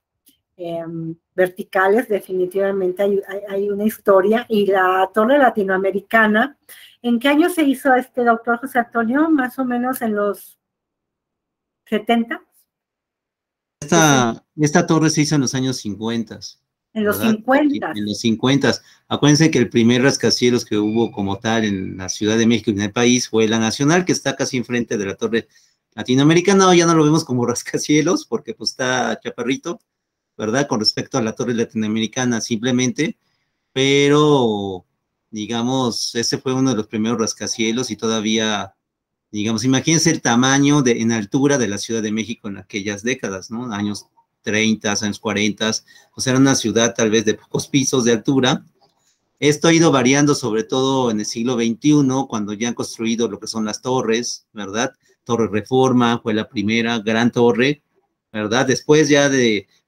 verticales, definitivamente hay una historia, y la Torre Latinoamericana, ¿en qué año se hizo doctor José Antonio? Más o menos en los 70. Esta torre se hizo en los años 50, En los ¿verdad? 50. En los 50. Acuérdense que el primer rascacielos que hubo como tal en la Ciudad de México y en el país fue la Nacional, que está casi enfrente de la Torre Latinoamericana. Ya no lo vemos como rascacielos porque pues está chaparrito, ¿verdad? Con respecto a la Torre Latinoamericana simplemente, pero digamos, ese fue uno de los primeros rascacielos y todavía, digamos, imagínense el tamaño en altura de la Ciudad de México en aquellas décadas, ¿no? Años 30, años 40, o sea, era una ciudad tal vez de pocos pisos de altura. Esto ha ido variando, sobre todo en el siglo XXI, cuando ya han construido lo que son las torres, ¿verdad? Torre Reforma fue la primera gran torre, ¿verdad? Después ya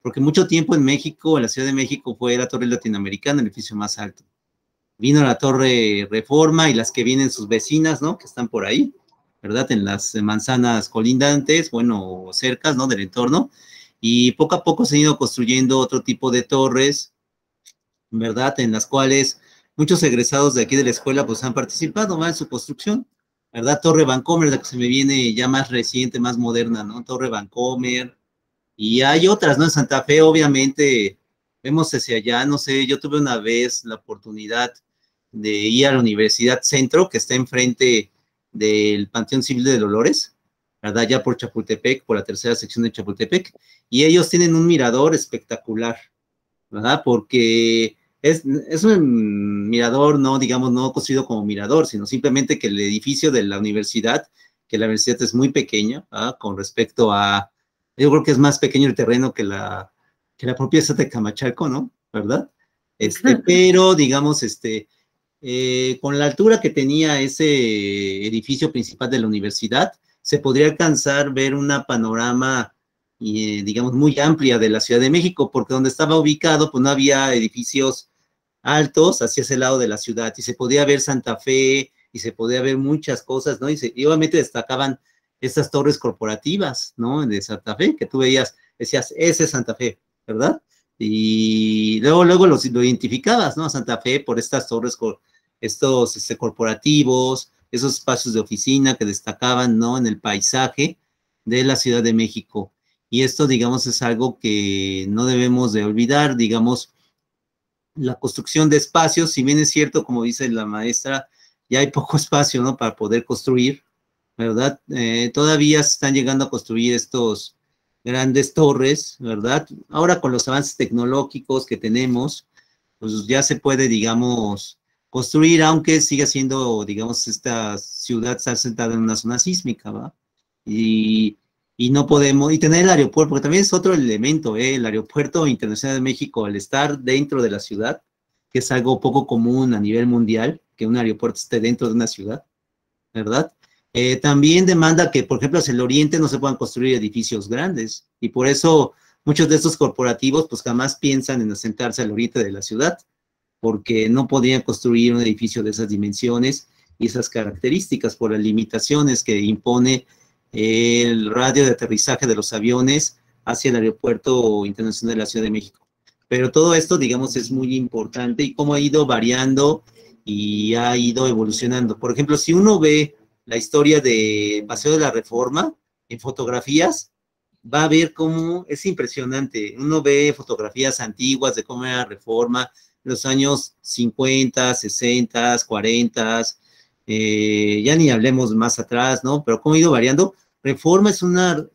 porque mucho tiempo en México, en la Ciudad de México, fue la Torre Latinoamericana, el edificio más alto. Vino la Torre Reforma y las que vienen sus vecinas, ¿no? Que están por ahí, ¿verdad? En las manzanas colindantes, bueno, cercas, ¿no? Del entorno. Y poco a poco se han ido construyendo otro tipo de torres, ¿verdad? En las cuales muchos egresados de aquí de la escuela pues han participado, ¿va? En su construcción, ¿verdad? Torre Vancomer, la que se me viene ya más reciente, más moderna, ¿no? Torre Vancomer, y hay otras, ¿no? En Santa Fe, obviamente, vemos hacia allá, no sé, yo tuve una vez la oportunidad de ir a la Universidad Centro, que está enfrente del Panteón Civil de Dolores, ¿verdad? Ya por Chapultepec, por la tercera sección de Chapultepec, y ellos tienen un mirador espectacular, ¿verdad? Porque es un mirador, no, digamos, no construido como mirador, sino simplemente que el edificio de la universidad, que la universidad es muy pequeña, ¿verdad? Con respecto a, yo creo que es más pequeño el terreno que la propia ciudad de Camachalco, ¿no? ¿Verdad? Pero, digamos, con la altura que tenía ese edificio principal de la universidad, se podría alcanzar ver una panorama, digamos, muy amplia de la Ciudad de México, porque donde estaba ubicado, pues no había edificios altos hacia ese lado de la ciudad, y se podía ver Santa Fe, y se podía ver muchas cosas, ¿no? Y obviamente destacaban estas torres corporativas, ¿no? De Santa Fe, que tú veías, decías, ese es Santa Fe, ¿verdad? Y luego lo identificabas, ¿no? Santa Fe por estas torres, estos corporativos, esos espacios de oficina que destacaban, ¿no? En el paisaje de la Ciudad de México. Y esto, digamos, es algo que no debemos de olvidar, digamos, la construcción de espacios, si bien es cierto, como dice la maestra, ya hay poco espacio, ¿no? Para poder construir, ¿verdad? Todavía se están llegando a construir estos grandes torres, ¿verdad? Ahora con los avances tecnológicos que tenemos, pues ya se puede, digamos, construir, aunque siga siendo, digamos, esta ciudad está sentada en una zona sísmica, ¿va? Y no podemos, y tener el aeropuerto, porque también es otro elemento, el Aeropuerto Internacional de México, al estar dentro de la ciudad, que es algo poco común a nivel mundial, que un aeropuerto esté dentro de una ciudad, ¿verdad? También demanda que, por ejemplo, hacia el oriente no se puedan construir edificios grandes, y por eso muchos de estos corporativos, pues jamás piensan en asentarse al oriente de la ciudad, porque no podían construir un edificio de esas dimensiones y esas características por las limitaciones que impone el radio de aterrizaje de los aviones hacia el Aeropuerto Internacional de la Ciudad de México. Pero todo esto, digamos, es muy importante y cómo ha ido variando y ha ido evolucionando. Por ejemplo, si uno ve la historia de Paseo de la Reforma en fotografías, va a ver cómo es impresionante. Uno ve fotografías antiguas de cómo era la Reforma, los años 50, 60, 40, ya ni hablemos más atrás, ¿no? Pero cómo ha ido variando. Reforma es una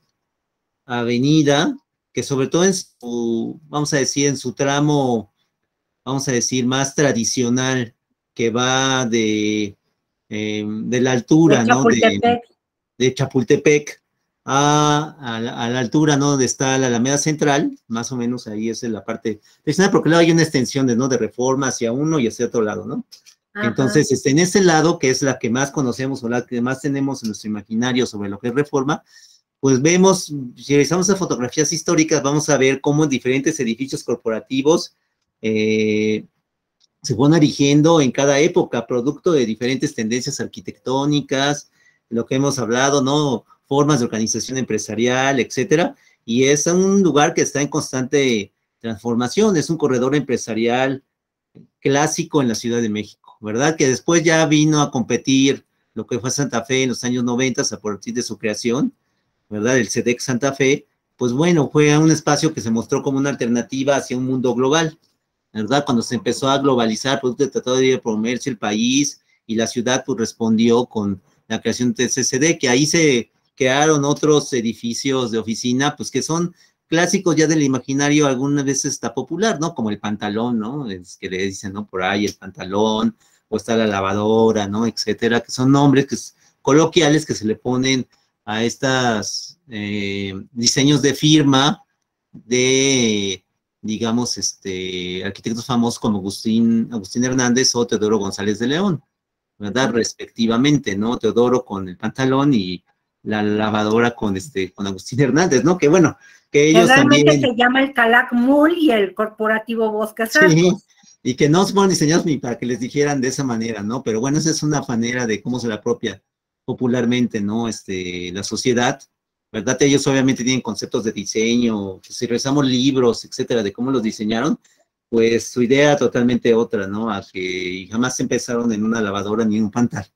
avenida que sobre todo en su, vamos a decir, en su tramo, vamos a decir, más tradicional, que va de la altura, de ¿no? Chapultepec. de Chapultepec a la altura, ¿no? Donde está la Alameda Central, más o menos ahí es la parte tradicional, porque luego hay una extensión ¿no? de Reforma hacia uno y hacia otro lado, ¿no? Ajá. Entonces, en ese lado, que es la que más conocemos o la que más tenemos en nuestro imaginario sobre lo que es Reforma, pues vemos, si revisamos las fotografías históricas, vamos a ver cómo diferentes edificios corporativos se fueron erigiendo en cada época, producto de diferentes tendencias arquitectónicas, lo que hemos hablado, ¿no? Formas de organización empresarial, etcétera, y es un lugar que está en constante transformación, es un corredor empresarial clásico en la Ciudad de México, ¿verdad? Que después ya vino a competir lo que fue Santa Fe en los años 90 a partir de su creación, ¿verdad? El CEDEC Santa Fe, pues bueno, fue un espacio que se mostró como una alternativa hacia un mundo global, ¿verdad? Cuando se empezó a globalizar, producto del Tratado de Libre Comercio, el país y la ciudad, pues respondió con la creación del CCD, que ahí se crearon otros edificios de oficina, pues que son clásicos ya del imaginario, algunas veces está popular, ¿no? Como el pantalón, ¿no? Es que le dicen, ¿no? Por ahí el pantalón, o está la lavadora, ¿no? Etcétera, que son nombres que, coloquiales que se le ponen a estas diseños de firma de, digamos, arquitectos famosos como Agustín Hernández o Teodoro González de León, ¿verdad? Respectivamente, ¿no? Teodoro con el pantalón y la lavadora con Agustín Hernández, ¿no? Que bueno, que ellos realmente también... se llama el Calac Mall y el corporativo Bosques Sí, Arcos. y que no fueron diseñados ni para que les dijeran de esa manera, ¿no? Pero bueno, esa es una manera de cómo se la apropia popularmente, ¿no? La sociedad, ¿verdad? Ellos obviamente tienen conceptos de diseño, si revisamos libros, etcétera, de cómo los diseñaron, pues su idea totalmente otra, ¿no? A que jamás empezaron en una lavadora ni en un pantalón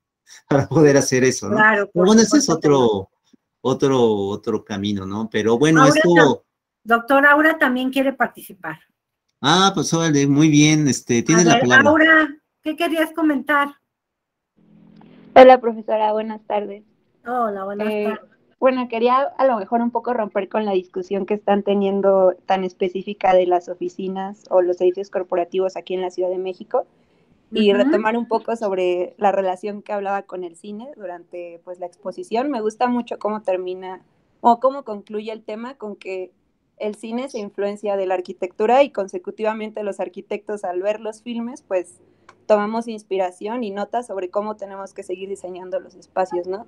para poder hacer eso, ¿no? Claro, Pero bueno, ese es supuesto otro camino, ¿no? Pero bueno, Aura, esto... doctor Aura también quiere participar. Ah, pues órale, muy bien, tienes la palabra. Aura, ¿qué querías comentar? Hola, profesora, buenas tardes. Hola, buenas tardes. Bueno, quería a lo mejor un poco romper con la discusión que están teniendo tan específica de las oficinas o los edificios corporativos aquí en la Ciudad de México y retomar un poco sobre la relación que hablaba con el cine durante pues la exposición. Me gusta mucho cómo termina o cómo concluye el tema con que el cine se influencia de la arquitectura y consecutivamente los arquitectos al ver los filmes pues tomamos inspiración y notas sobre cómo tenemos que seguir diseñando los espacios, ¿no?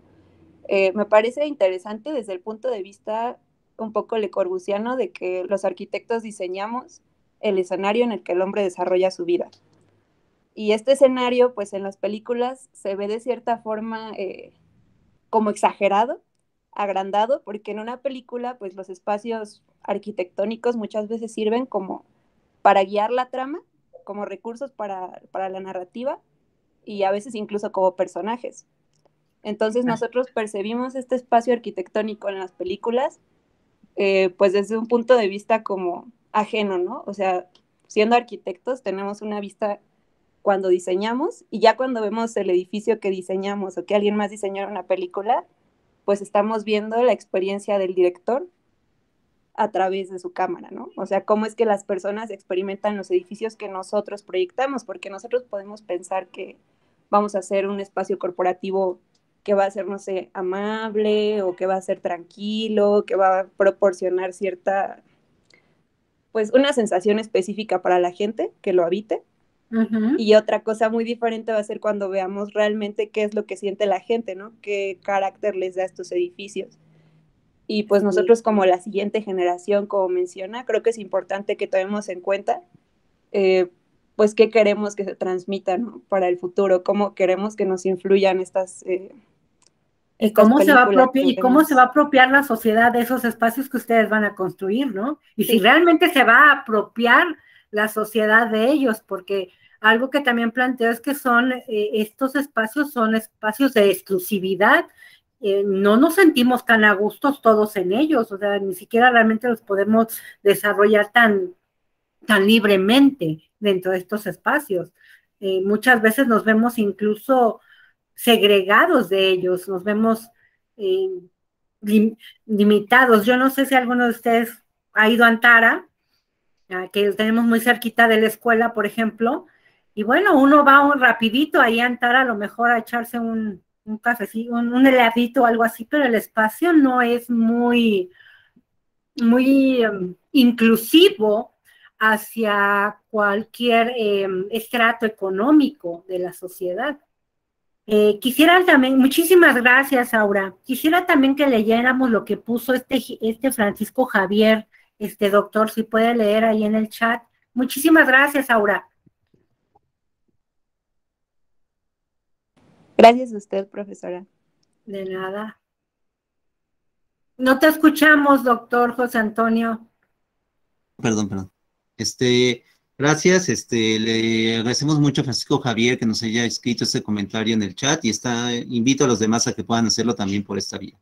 Me parece interesante desde el punto de vista un poco le corbusiano de que los arquitectos diseñamos el escenario en el que el hombre desarrolla su vida. Y este escenario, pues en las películas se ve de cierta forma como exagerado, agrandado, porque en una película, pues los espacios arquitectónicos muchas veces sirven como para guiar la trama, como recursos para la narrativa y a veces incluso como personajes. Entonces nosotros percibimos este espacio arquitectónico en las películas pues desde un punto de vista como ajeno, ¿no? O sea, siendo arquitectos tenemos una vista cuando diseñamos y ya cuando vemos el edificio que diseñamos o que alguien más diseñó en una película, pues estamos viendo la experiencia del director a través de su cámara, ¿no? O sea, cómo es que las personas experimentan los edificios que nosotros proyectamos, porque nosotros podemos pensar que vamos a hacer un espacio corporativo que va a ser, no sé, amable o que va a ser tranquilo, que va a proporcionar cierta, pues una sensación específica para la gente que lo habite. Y otra cosa muy diferente va a ser cuando veamos realmente qué es lo que siente la gente, ¿no? Qué carácter les da a estos edificios. Y pues nosotros como la siguiente generación, como menciona, creo que es importante que tomemos en cuenta pues qué queremos que se transmita, ¿no? Para el futuro, cómo queremos que nos influyan estas ¿Y cómo se va a apropiar la sociedad de esos espacios que ustedes van a construir, ¿no? Y si realmente se va a apropiar la sociedad de ellos, porque algo que también planteo es que estos espacios son espacios de exclusividad, no nos sentimos tan a gustos todos en ellos, o sea, ni siquiera realmente los podemos desarrollar tan libremente dentro de estos espacios. Muchas veces nos vemos incluso segregados de ellos, nos vemos limitados. Yo no sé si alguno de ustedes ha ido a Antara, que tenemos muy cerquita de la escuela, por ejemplo, y bueno, uno va rapidito ahí a Antara a lo mejor a echarse un cafecito, un heladito o algo así, pero el espacio no es muy inclusivo hacia cualquier estrato económico de la sociedad. Quisiera también, muchísimas gracias, Aura. Quisiera también que leyéramos lo que puso este Francisco Javier, doctor, si puede leer ahí en el chat. Muchísimas gracias, Aura. Gracias a usted, profesora. De nada. No te escuchamos, doctor José Antonio. Perdón. Gracias, le agradecemos mucho a Francisco Javier que nos haya escrito este comentario en el chat y invito a los demás a que puedan hacerlo también por esta vía.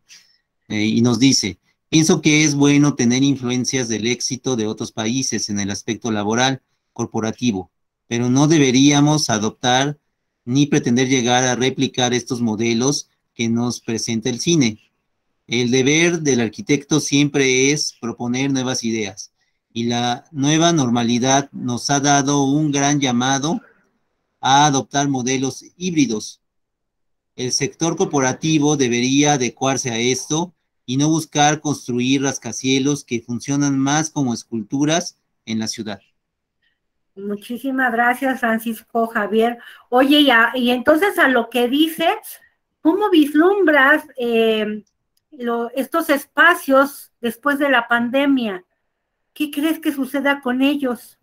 Y nos dice, pienso que es bueno tener influencias del éxito de otros países en el aspecto laboral, corporativo, pero no deberíamos adoptar ni pretender llegar a replicar estos modelos que nos presenta el cine. El deber del arquitecto siempre es proponer nuevas ideas. Y la nueva normalidad nos ha dado un gran llamado a adoptar modelos híbridos. El sector corporativo debería adecuarse a esto y no buscar construir rascacielos que funcionan más como esculturas en la ciudad. Muchísimas gracias, Francisco Javier. Oye, y entonces a lo que dices, ¿cómo vislumbras estos espacios después de la pandemia? ¿Qué crees que suceda con ellos?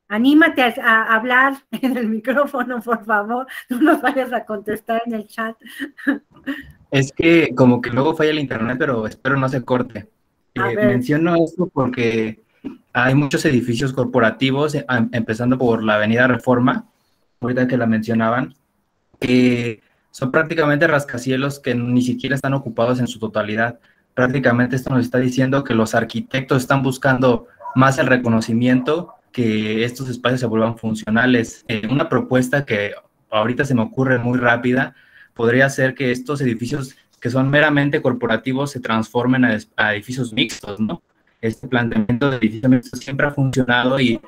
Anímate a hablar en el micrófono, por favor. No nos vayas a contestar en el chat. Es que como que luego falla el internet, pero espero no se corte. Menciono esto porque hay muchos edificios corporativos, empezando por la Avenida Reforma, ahorita que la mencionaban, que son prácticamente rascacielos que ni siquiera están ocupados en su totalidad. Prácticamente esto nos está diciendo que los arquitectos están buscando más el reconocimiento, que estos espacios se vuelvan funcionales. Una propuesta que ahorita se me ocurre muy rápida podría ser que estos edificios que son meramente corporativos se transformen a edificios mixtos, ¿no? Este planteamiento de edificios mixtos siempre ha funcionado y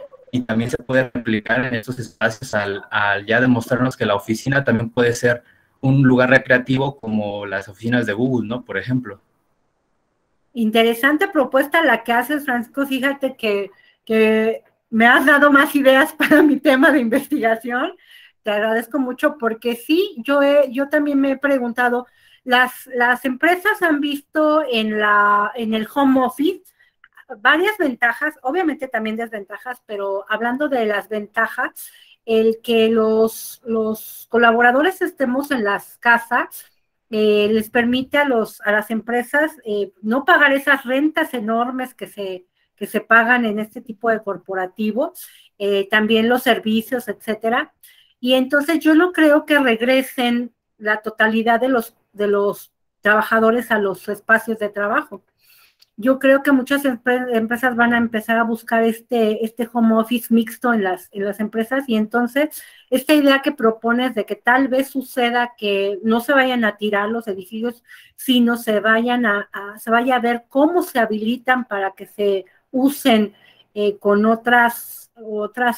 también se puede replicar en estos espacios al ya demostrarnos que la oficina también puede ser un lugar recreativo como las oficinas de Google, ¿no? Por ejemplo. Interesante propuesta la que haces, Francisco. Fíjate que me has dado más ideas para mi tema de investigación. Te agradezco mucho porque sí, yo también me he preguntado, las empresas han visto en el home office varias ventajas, obviamente también desventajas, pero hablando de las ventajas, el que los colaboradores estemos en las casas, les permite a las empresas no pagar esas rentas enormes que se pagan en este tipo de corporativo, también los servicios, etcétera. Y entonces yo no creo que regresen la totalidad de los trabajadores a los espacios de trabajo. Yo creo que muchas empresas van a empezar a buscar este home office mixto en las empresas, y entonces esta idea que propones de que tal vez suceda que no se vayan a tirar los edificios, sino se vaya a ver cómo se habilitan para que se usen con otras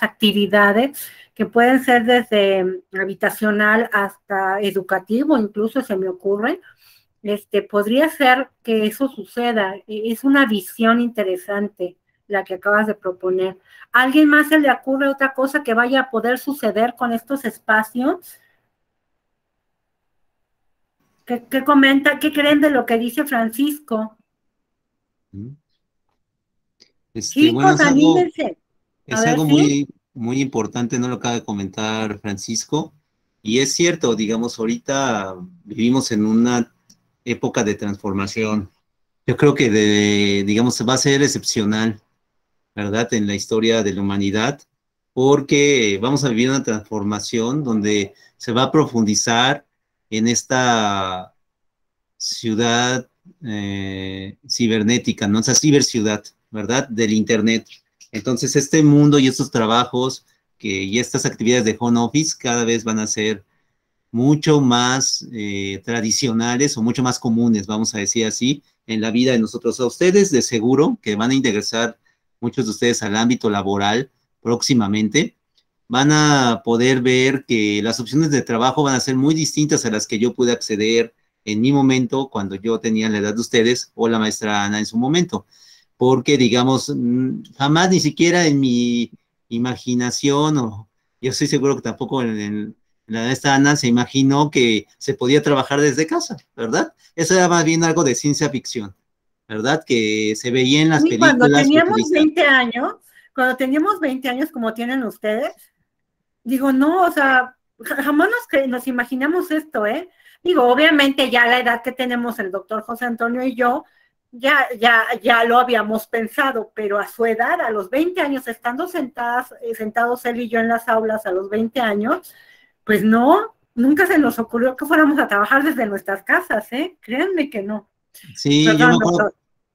actividades que pueden ser desde habitacional hasta educativo, incluso se me ocurre. Podría ser que eso suceda. Es una visión interesante la que acabas de proponer. ¿A alguien más se le ocurre otra cosa que vaya a poder suceder con estos espacios? ¿Qué comenta? ¿Qué creen de lo que dice Francisco? Chicos, bueno, anímense. Es algo muy, muy importante, ¿no? Lo acaba de comentar Francisco. Y es cierto, digamos, ahorita vivimos en una época de transformación. Yo creo que digamos, va a ser excepcional, ¿verdad? En la historia de la humanidad, porque vamos a vivir una transformación donde se va a profundizar en esta ciudad cibernética, ¿no? Esa ciberciudad, ¿verdad? Del Internet. Entonces, este mundo y estos trabajos y estas actividades de home office cada vez van a ser mucho más tradicionales o mucho más comunes, vamos a decir así, en la vida de nosotros. A ustedes, de seguro, que van a ingresar muchos de ustedes al ámbito laboral próximamente, van a poder ver que las opciones de trabajo van a ser muy distintas a las que yo pude acceder en mi momento cuando yo tenía la edad de ustedes o la maestra Ana en su momento. Porque, digamos, jamás ni siquiera en mi imaginación, o yo estoy seguro que tampoco en la maestra Ana se imaginó que se podía trabajar desde casa, ¿verdad? Eso era más bien algo de ciencia ficción, ¿verdad? Que se veía en las películas. Cuando teníamos 20 años como tienen ustedes, digo, no, o sea, jamás nos imaginamos esto, ¿eh? Digo, obviamente ya la edad que tenemos el doctor José Antonio y yo, ya lo habíamos pensado, pero a su edad, a los 20 años, estando sentados él y yo en las aulas a los 20 años, pues no, nunca se nos ocurrió que fuéramos a trabajar desde nuestras casas, ¿eh? Créanme que no. Sí, perdón,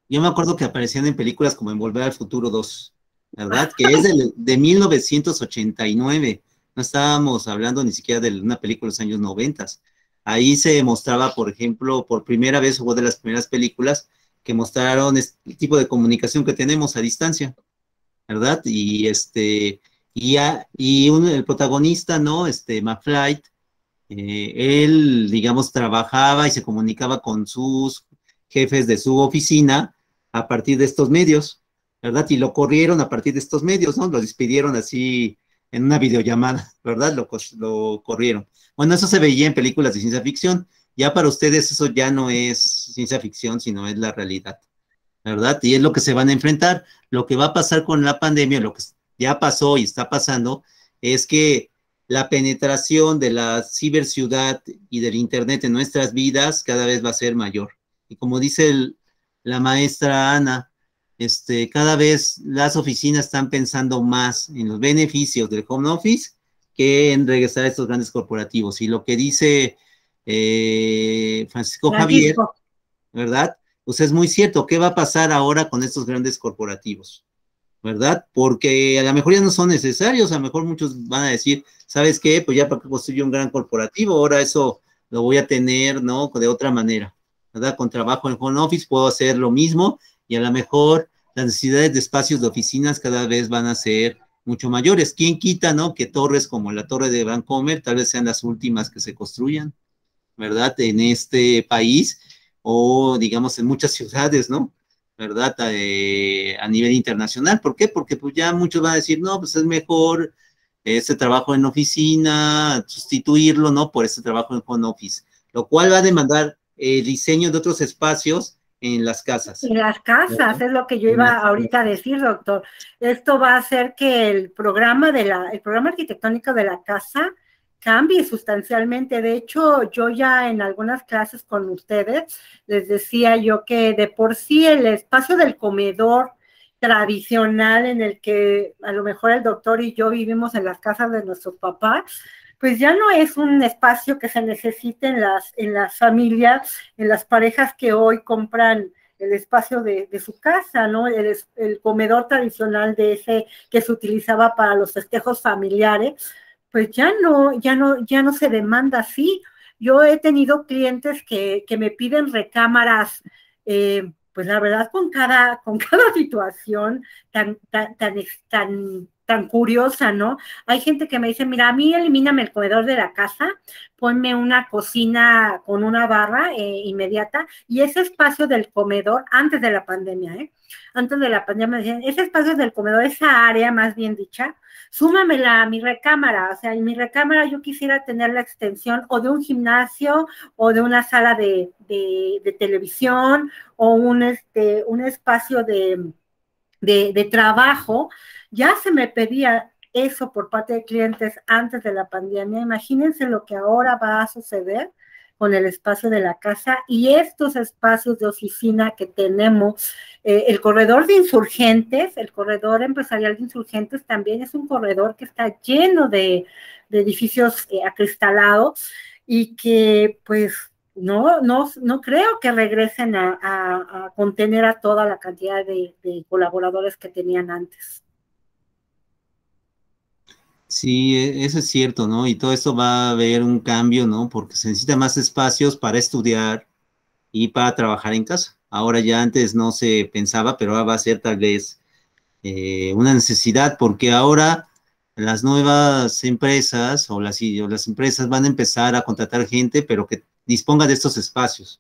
yo me acuerdo que aparecían en películas como en Volver al Futuro 2, ¿verdad? Que es de 1989. No estábamos hablando ni siquiera de una película de los años 90. Ahí se mostraba, por ejemplo, por primera vez, o de las primeras películas que mostraron este tipo de comunicación que tenemos a distancia, ¿verdad? Y el protagonista, ¿no? McFly, él, digamos, trabajaba y se comunicaba con sus jefes de su oficina a partir de estos medios, ¿verdad? Y lo corrieron a partir de estos medios, ¿no? Lo despidieron así en una videollamada, ¿verdad? Lo corrieron. Bueno, eso se veía en películas de ciencia ficción. Ya para ustedes eso ya no es ciencia ficción, sino es la realidad, ¿verdad? Y es lo que se van a enfrentar. Lo que va a pasar con la pandemia, lo que ya pasó y está pasando, es que la penetración de la ciberciudad y del Internet en nuestras vidas cada vez va a ser mayor. Y como dice la maestra Ana, cada vez las oficinas están pensando más en los beneficios del home office que en regresar a estos grandes corporativos. Y lo que dice Francisco Javier, ¿verdad? Pues es muy cierto. ¿Qué va a pasar ahora con estos grandes corporativos? ¿Verdad? Porque a lo mejor ya no son necesarios, a lo mejor muchos van a decir, ¿sabes qué? Pues ya para que construya un gran corporativo, ahora eso lo voy a tener, ¿no? De otra manera, ¿verdad? Con trabajo en home office puedo hacer lo mismo y a lo mejor las necesidades de espacios de oficinas cada vez van a ser mucho mayores. ¿Quién quita, no? Que torres como la torre de Vancomer tal vez sean las últimas que se construyan, ¿verdad? En este país o, digamos, en muchas ciudades, ¿no? ¿Verdad? A nivel internacional. ¿Por qué? Porque pues ya muchos van a decir, no, pues es mejor este trabajo en oficina, sustituirlo, ¿no? Por este trabajo en home office, lo cual va a demandar diseño de otros espacios en las casas. En las casas, es lo que yo iba ahorita a decir, doctor. Esto va a hacer que el programa arquitectónico de la casa cambie sustancialmente. De hecho, yo ya en algunas clases con ustedes les decía yo que de por sí el espacio del comedor tradicional en el que a lo mejor el doctor y yo vivimos en las casas de nuestros papás, pues ya no es un espacio que se necesite en las familias, en las parejas que hoy compran el espacio de su casa, ¿no? El comedor tradicional de ese que se utilizaba para los festejos familiares, pues ya no se demanda así. Yo he tenido clientes que me piden recámaras, pues la verdad con cada situación tan curiosa, ¿no? Hay gente que me dice, mira, a mí elimíname el comedor de la casa, ponme una cocina con una barra inmediata, y ese espacio del comedor, antes de la pandemia, antes de la pandemia, me decían, ese espacio del comedor, esa área más bien dicha, súmamela a mi recámara. O sea, en mi recámara yo quisiera tener la extensión o de un gimnasio o de una sala de televisión o un espacio de trabajo. Ya se me pedía eso por parte de clientes antes de la pandemia. Imagínense lo que ahora va a suceder con el espacio de la casa y estos espacios de oficina que tenemos. El corredor de Insurgentes, el corredor empresarial de Insurgentes también es un corredor que está lleno de edificios acristalados y que pues no creo que regresen a contener a toda la cantidad de colaboradores que tenían antes. Sí, eso es cierto, ¿no? Y todo esto va a haber un cambio, ¿no? Porque se necesita más espacios para estudiar y para trabajar en casa. Ahora ya antes no se pensaba, pero ahora va a ser tal vez una necesidad, porque ahora las nuevas empresas o las empresas van a empezar a contratar gente, pero que disponga de estos espacios.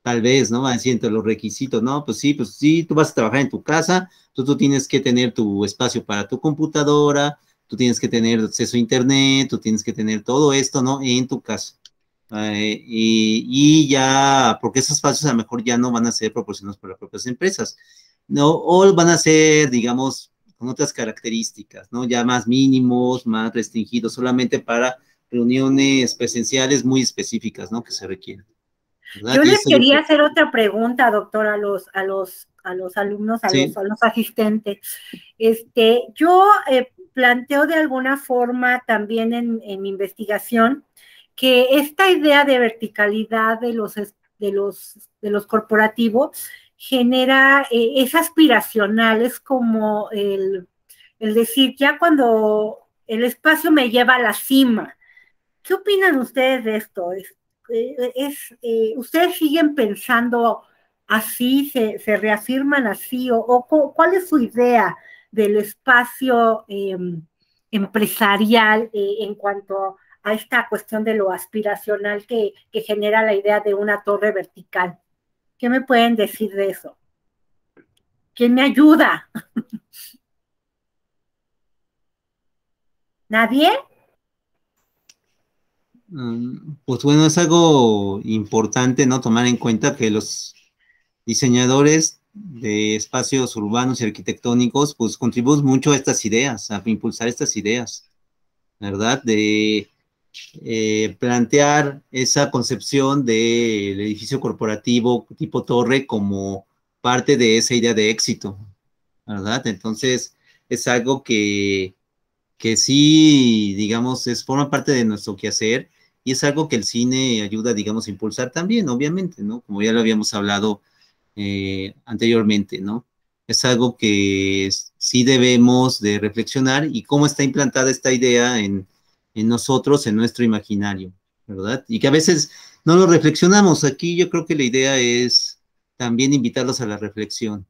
Tal vez, ¿no? Van a decir entre los requisitos, ¿no? Pues sí, tú vas a trabajar en tu casa, tú tienes que tener tu espacio para tu computadora, tú tienes que tener acceso a internet, tú tienes que tener todo esto, ¿no? En tu casa. Y ya, porque esos espacios a lo mejor ya no van a ser proporcionados por las propias empresas, ¿no? O van a ser, digamos, con otras características, ¿no? Ya más mínimos, más restringidos, solamente para reuniones presenciales muy específicas, ¿no? Que se requieren. ¿Verdad? Yo Y les eso quería hacer otra pregunta, doctor, a los alumnos, sí. a los asistentes. Yo planteo de alguna forma también en mi investigación que esta idea de verticalidad de los corporativos genera, es aspiracional, es como el decir, ya cuando el espacio me lleva a la cima. ¿Qué opinan ustedes de esto? ¿Ustedes siguen pensando así, se reafirman así, cuál es su idea del espacio empresarial en cuanto a esta cuestión de lo aspiracional que genera la idea de una torre vertical? ¿Qué me pueden decir de eso? ¿Quién me ayuda? ¿Nadie? Pues bueno, es algo importante, ¿no? Tomar en cuenta que los diseñadores de espacios urbanos y arquitectónicos, pues contribuyen mucho a estas ideas, a impulsar estas ideas, ¿verdad? De plantear esa concepción del edificio corporativo tipo torre como parte de esa idea de éxito, ¿verdad? Entonces, es algo que sí, digamos, forma parte de nuestro quehacer y es algo que el cine ayuda, digamos, a impulsar también, obviamente, ¿no? Como ya lo habíamos hablado anteriormente, ¿no? Es algo que sí debemos de reflexionar y cómo está implantada esta idea en nosotros, en nuestro imaginario, ¿verdad? Y que a veces no lo reflexionamos. Aquí yo creo que la idea es también invitarlos a la reflexión,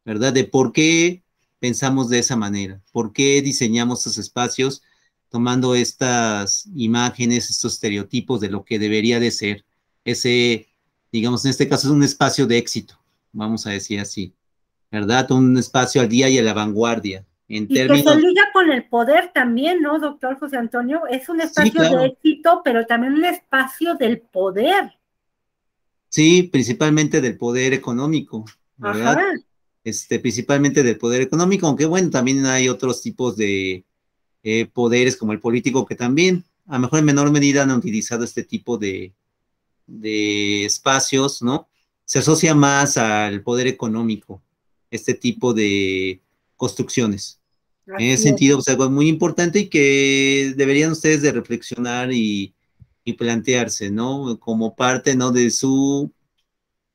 ¿verdad? De por qué pensamos de esa manera, por qué diseñamos estos espacios tomando estas imágenes, estos estereotipos de lo que debería de ser ese, digamos, en este caso es un espacio de éxito, vamos a decir así, ¿verdad? Un espacio al día y a la vanguardia, en Y que se términos... liga con el poder también, ¿no, doctor José Antonio? Es un Sí, espacio de claro. éxito, pero también un espacio del poder. Sí, principalmente del poder económico, Ajá. ¿verdad? Principalmente del poder económico, aunque bueno, también hay otros tipos de poderes como el político que también, a lo mejor en menor medida han utilizado este tipo de espacios, ¿no? Se asocia más al poder económico, este tipo de construcciones. En ese Así es. sentido, pues algo muy importante y que deberían ustedes de reflexionar y plantearse, ¿no? Como parte, ¿no? De su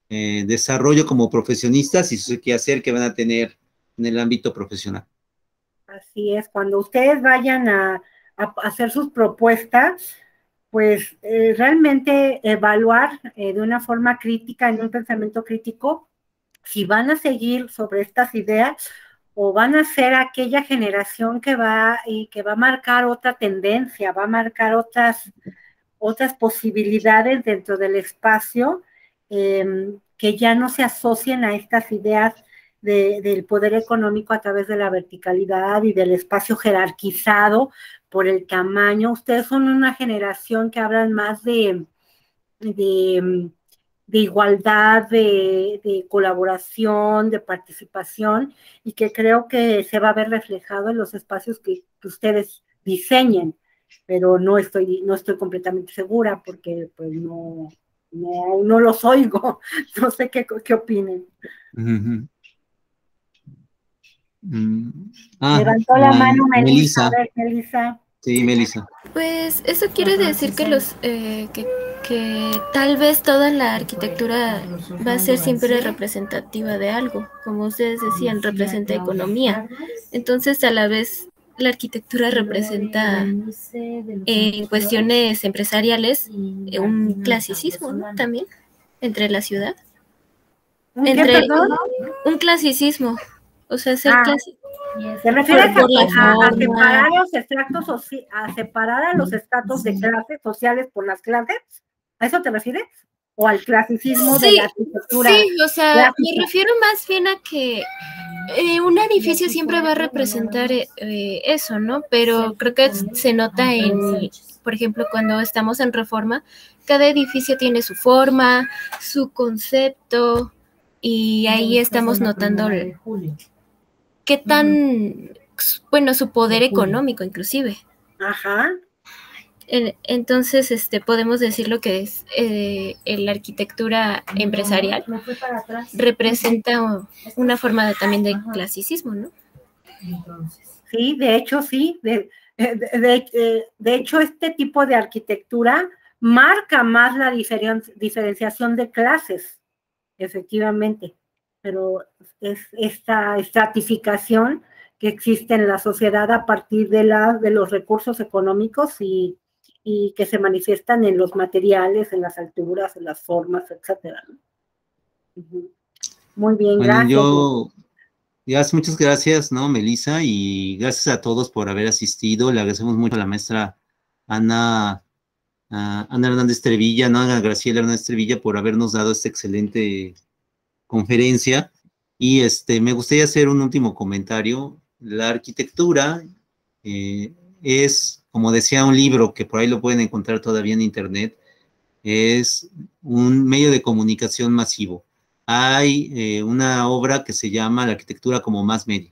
desarrollo como profesionistas y su quehacer que van a tener en el ámbito profesional. Así es. Cuando ustedes vayan a hacer sus propuestas, pues realmente evaluar de una forma crítica, en un pensamiento crítico, si van a seguir sobre estas ideas o van a ser aquella generación que va a marcar otra tendencia, va a marcar otras posibilidades dentro del espacio que ya no se asocien a estas ideas del poder económico a través de la verticalidad y del espacio jerarquizado por el tamaño. Ustedes son una generación que hablan más de igualdad, de colaboración, de participación, y que creo que se va a ver reflejado en los espacios que ustedes diseñen, pero no estoy completamente segura porque pues no los oigo, no sé qué opinen. Uh-huh. Levantó la mano Melissa. Melissa. A ver, Melissa. Sí, Melissa. Pues eso quiere decir que que tal vez toda la arquitectura va a ser siempre representativa de algo, como ustedes decían, representa economía. Entonces, a la vez, la arquitectura representa en cuestiones empresariales un clasicismo, ¿no? También entre la ciudad. ¿Un qué, perdón? Un clasicismo. O sea, ser clásico. ¿Te refieres por la a forma. separar los estratos, a separar a los estratos de clases sociales por las clases? ¿A eso te refieres? ¿O al clasicismo de la arquitectura? Sí, o sea, clásica? me refiero más bien a que un edificio siempre va a representar eso, ¿no? Pero creo que se nota en, por ejemplo, cuando estamos en Reforma, cada edificio tiene su forma, su concepto, y ahí estamos notando qué tan, bueno, su poder económico inclusive. Ajá. Entonces, podemos decir lo que es la arquitectura empresarial representa una forma también de clasicismo, ¿no? Sí, de hecho, sí. De hecho, este tipo de arquitectura marca más la diferenciación de clases, efectivamente, pero es esta estratificación que existe en la sociedad a partir de los recursos económicos y que se manifiestan en los materiales, en las alturas, en las formas, etcétera. Muy bien, bueno, gracias. Muchas gracias, ¿no, Melissa? Y gracias a todos por haber asistido. Le agradecemos mucho a la maestra Ana Hernández Trevilla, ¿no? A Graciela Hernández Trevilla por habernos dado esta excelente conferencia. Y me gustaría hacer un último comentario. La arquitectura es, como decía un libro, que por ahí lo pueden encontrar todavía en internet, es un medio de comunicación masivo. Hay una obra que se llama La arquitectura como más medio,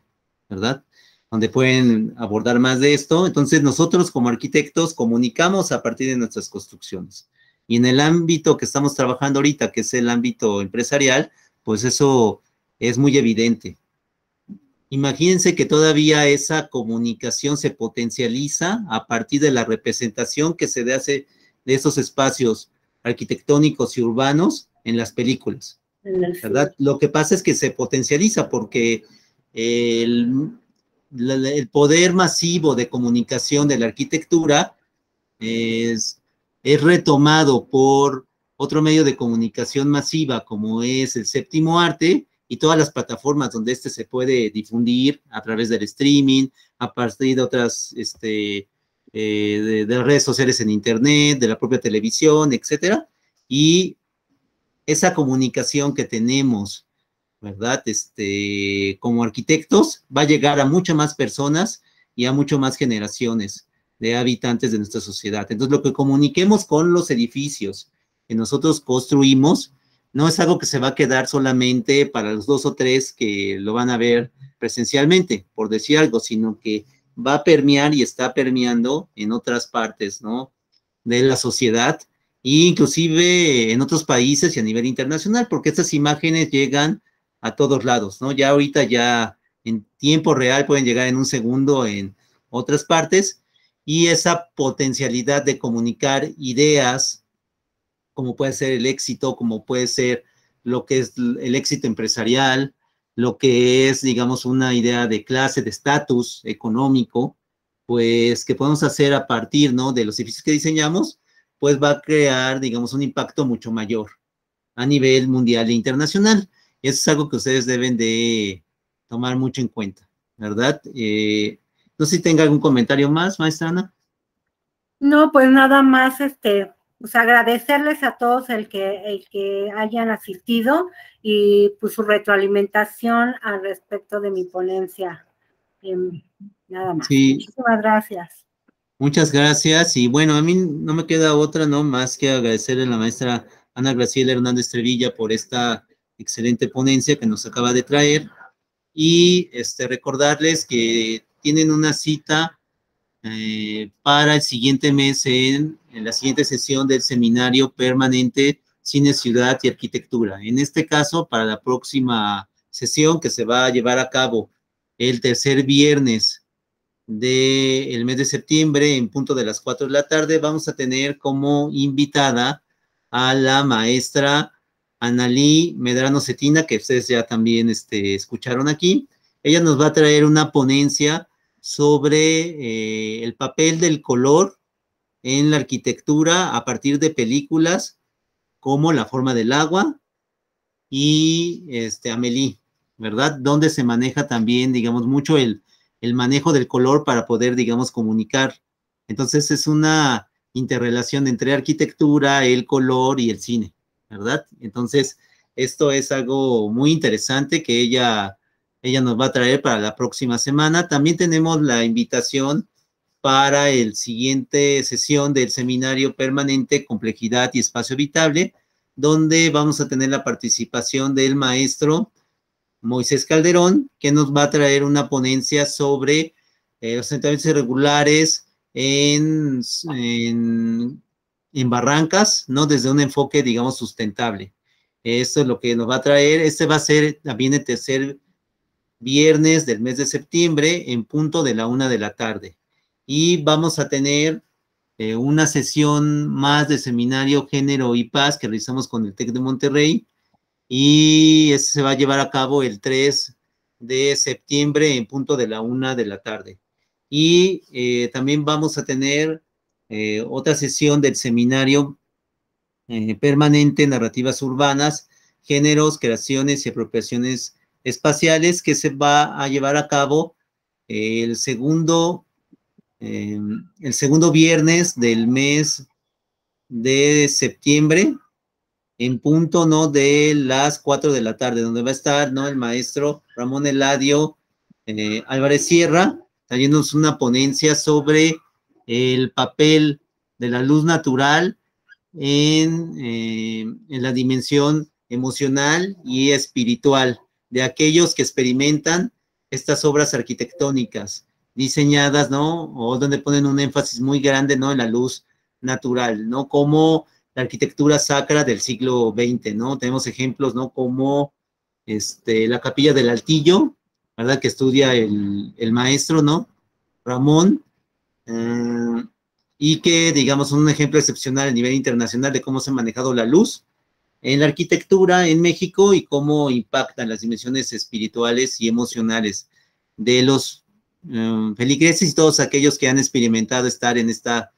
¿verdad? Donde pueden abordar más de esto. Entonces, nosotros como arquitectos comunicamos a partir de nuestras construcciones. Y en el ámbito que estamos trabajando ahorita, que es el ámbito empresarial, pues eso es muy evidente. Imagínense que todavía esa comunicación se potencializa a partir de la representación que se hace de esos espacios arquitectónicos y urbanos en las películas, ¿verdad? Lo que pasa es que se potencializa porque el poder masivo de comunicación de la arquitectura es retomado por otro medio de comunicación masiva como es el séptimo arte y todas las plataformas donde se puede difundir a través del streaming, a partir de otras de redes sociales en internet, de la propia televisión, etcétera, y esa comunicación que tenemos, ¿verdad? Como arquitectos, va a llegar a muchas más personas y a muchas más generaciones de habitantes de nuestra sociedad. Entonces, lo que comuniquemos con los edificios que nosotros construimos, no es algo que se va a quedar solamente para los 2 o 3 que lo van a ver presencialmente, por decir algo, sino que va a permear y está permeando en otras partes, ¿no? De la sociedad, e inclusive en otros países y a nivel internacional, porque estas imágenes llegan a todos lados, ¿no? Ya ahorita ya en tiempo real pueden llegar en un segundo en otras partes, y esa potencialidad de comunicar ideas, como puede ser el éxito, como puede ser lo que es el éxito empresarial, lo que es, digamos, una idea de clase, de estatus económico, pues que podemos hacer a partir, ¿no? De los edificios que diseñamos, pues va a crear, digamos, un impacto mucho mayor a nivel mundial e internacional. Y eso es algo que ustedes deben de tomar mucho en cuenta, ¿verdad? No sé si tenga algún comentario más, maestra Ana. No, pues nada más, pues agradecerles a todos el que hayan asistido y pues su retroalimentación al respecto de mi ponencia. Nada más. Sí. Muchísimas gracias. Muchas gracias. Y bueno, a mí no me queda otra, ¿no? Más que agradecerle a la maestra Ana Graciela Hernández Trevilla por esta excelente ponencia que nos acaba de traer. Y recordarles que tienen una cita para el siguiente mes en la siguiente sesión del seminario permanente Cine, Ciudad y Arquitectura. En este caso, para la próxima sesión que se va a llevar a cabo el tercer viernes del mes de septiembre, en punto de las 4 de la tarde, vamos a tener como invitada a la maestra Analí Medrano Cetina, que ustedes ya también escucharon aquí. Ella nos va a traer una ponencia sobre el papel del color en la arquitectura a partir de películas como La forma del agua y Amélie, ¿verdad? Donde se maneja también, digamos, mucho el manejo del color para poder, digamos, comunicar. Entonces, es una interrelación entre arquitectura, el color y el cine, ¿verdad? Entonces, esto es algo muy interesante que ella nos va a traer para la próxima semana. También tenemos la invitación para el siguiente sesión del seminario permanente Complejidad y Espacio Habitable, donde vamos a tener la participación del maestro Moisés Calderón, que nos va a traer una ponencia sobre los asentamientos irregulares en Barrancas, ¿no? Desde un enfoque, digamos, sustentable. Esto es lo que nos va a traer. Este va a ser también el tercer viernes del mes de septiembre en punto de la 1 de la tarde. Y vamos a tener una sesión más de seminario Género y Paz que realizamos con el TEC de Monterrey, y este se va a llevar a cabo el 3 de septiembre en punto de la 1 de la tarde. Y también vamos a tener otra sesión del seminario permanente Narrativas Urbanas, Géneros, Creaciones y Apropiaciones Espaciales, que se va a llevar a cabo el segundo viernes del mes de septiembre, en punto, ¿no?, de las 4 de la tarde, donde va a estar, ¿no?, el maestro Ramón Eladio Álvarez Sierra, trayéndonos una ponencia sobre el papel de la luz natural en la dimensión emocional y espiritual de aquellos que experimentan estas obras arquitectónicas diseñadas, ¿no?, o donde ponen un énfasis muy grande, ¿no?, en la luz natural, ¿no?, como la arquitectura sacra del siglo XX, ¿no? Tenemos ejemplos, ¿no?, como la Capilla del Altillo, ¿verdad?, que estudia el maestro, ¿no?, Ramón, y que, digamos, son un ejemplo excepcional a nivel internacional de cómo se ha manejado la luz en la arquitectura en México y cómo impactan las dimensiones espirituales y emocionales de los feligreses y todos aquellos que han experimentado estar en estas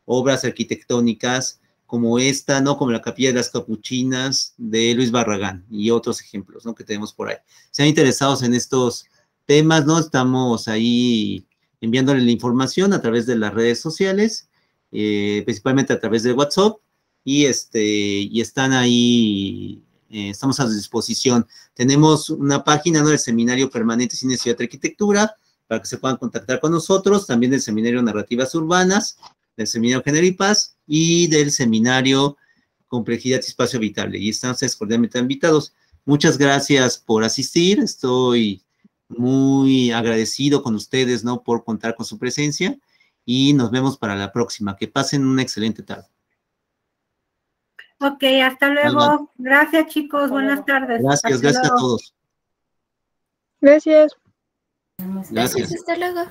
obras arquitectónicas como esta, ¿no?, como la Capilla de las Capuchinas de Luis Barragán y otros ejemplos, ¿no?, que tenemos por ahí. Sean interesados en estos temas, ¿no? Estamos ahí enviándole la información a través de las redes sociales, principalmente a través de WhatsApp, y están ahí, estamos a su disposición. Tenemos una página, ¿no?, del Seminario Permanente Cine, Ciudad y Arquitectura, para que se puedan contactar con nosotros, también del Seminario Narrativas Urbanas, del Seminario Género y Paz, y del Seminario Complejidad y Espacio Habitable, y están ustedes cordialmente invitados. Muchas gracias por asistir, estoy muy agradecido con ustedes, ¿no?, por contar con su presencia, y nos vemos para la próxima. Que pasen una excelente tarde. Ok, hasta luego. Gracias, chicos. Buenas tardes. Gracias a todos. Gracias. Gracias, hasta luego.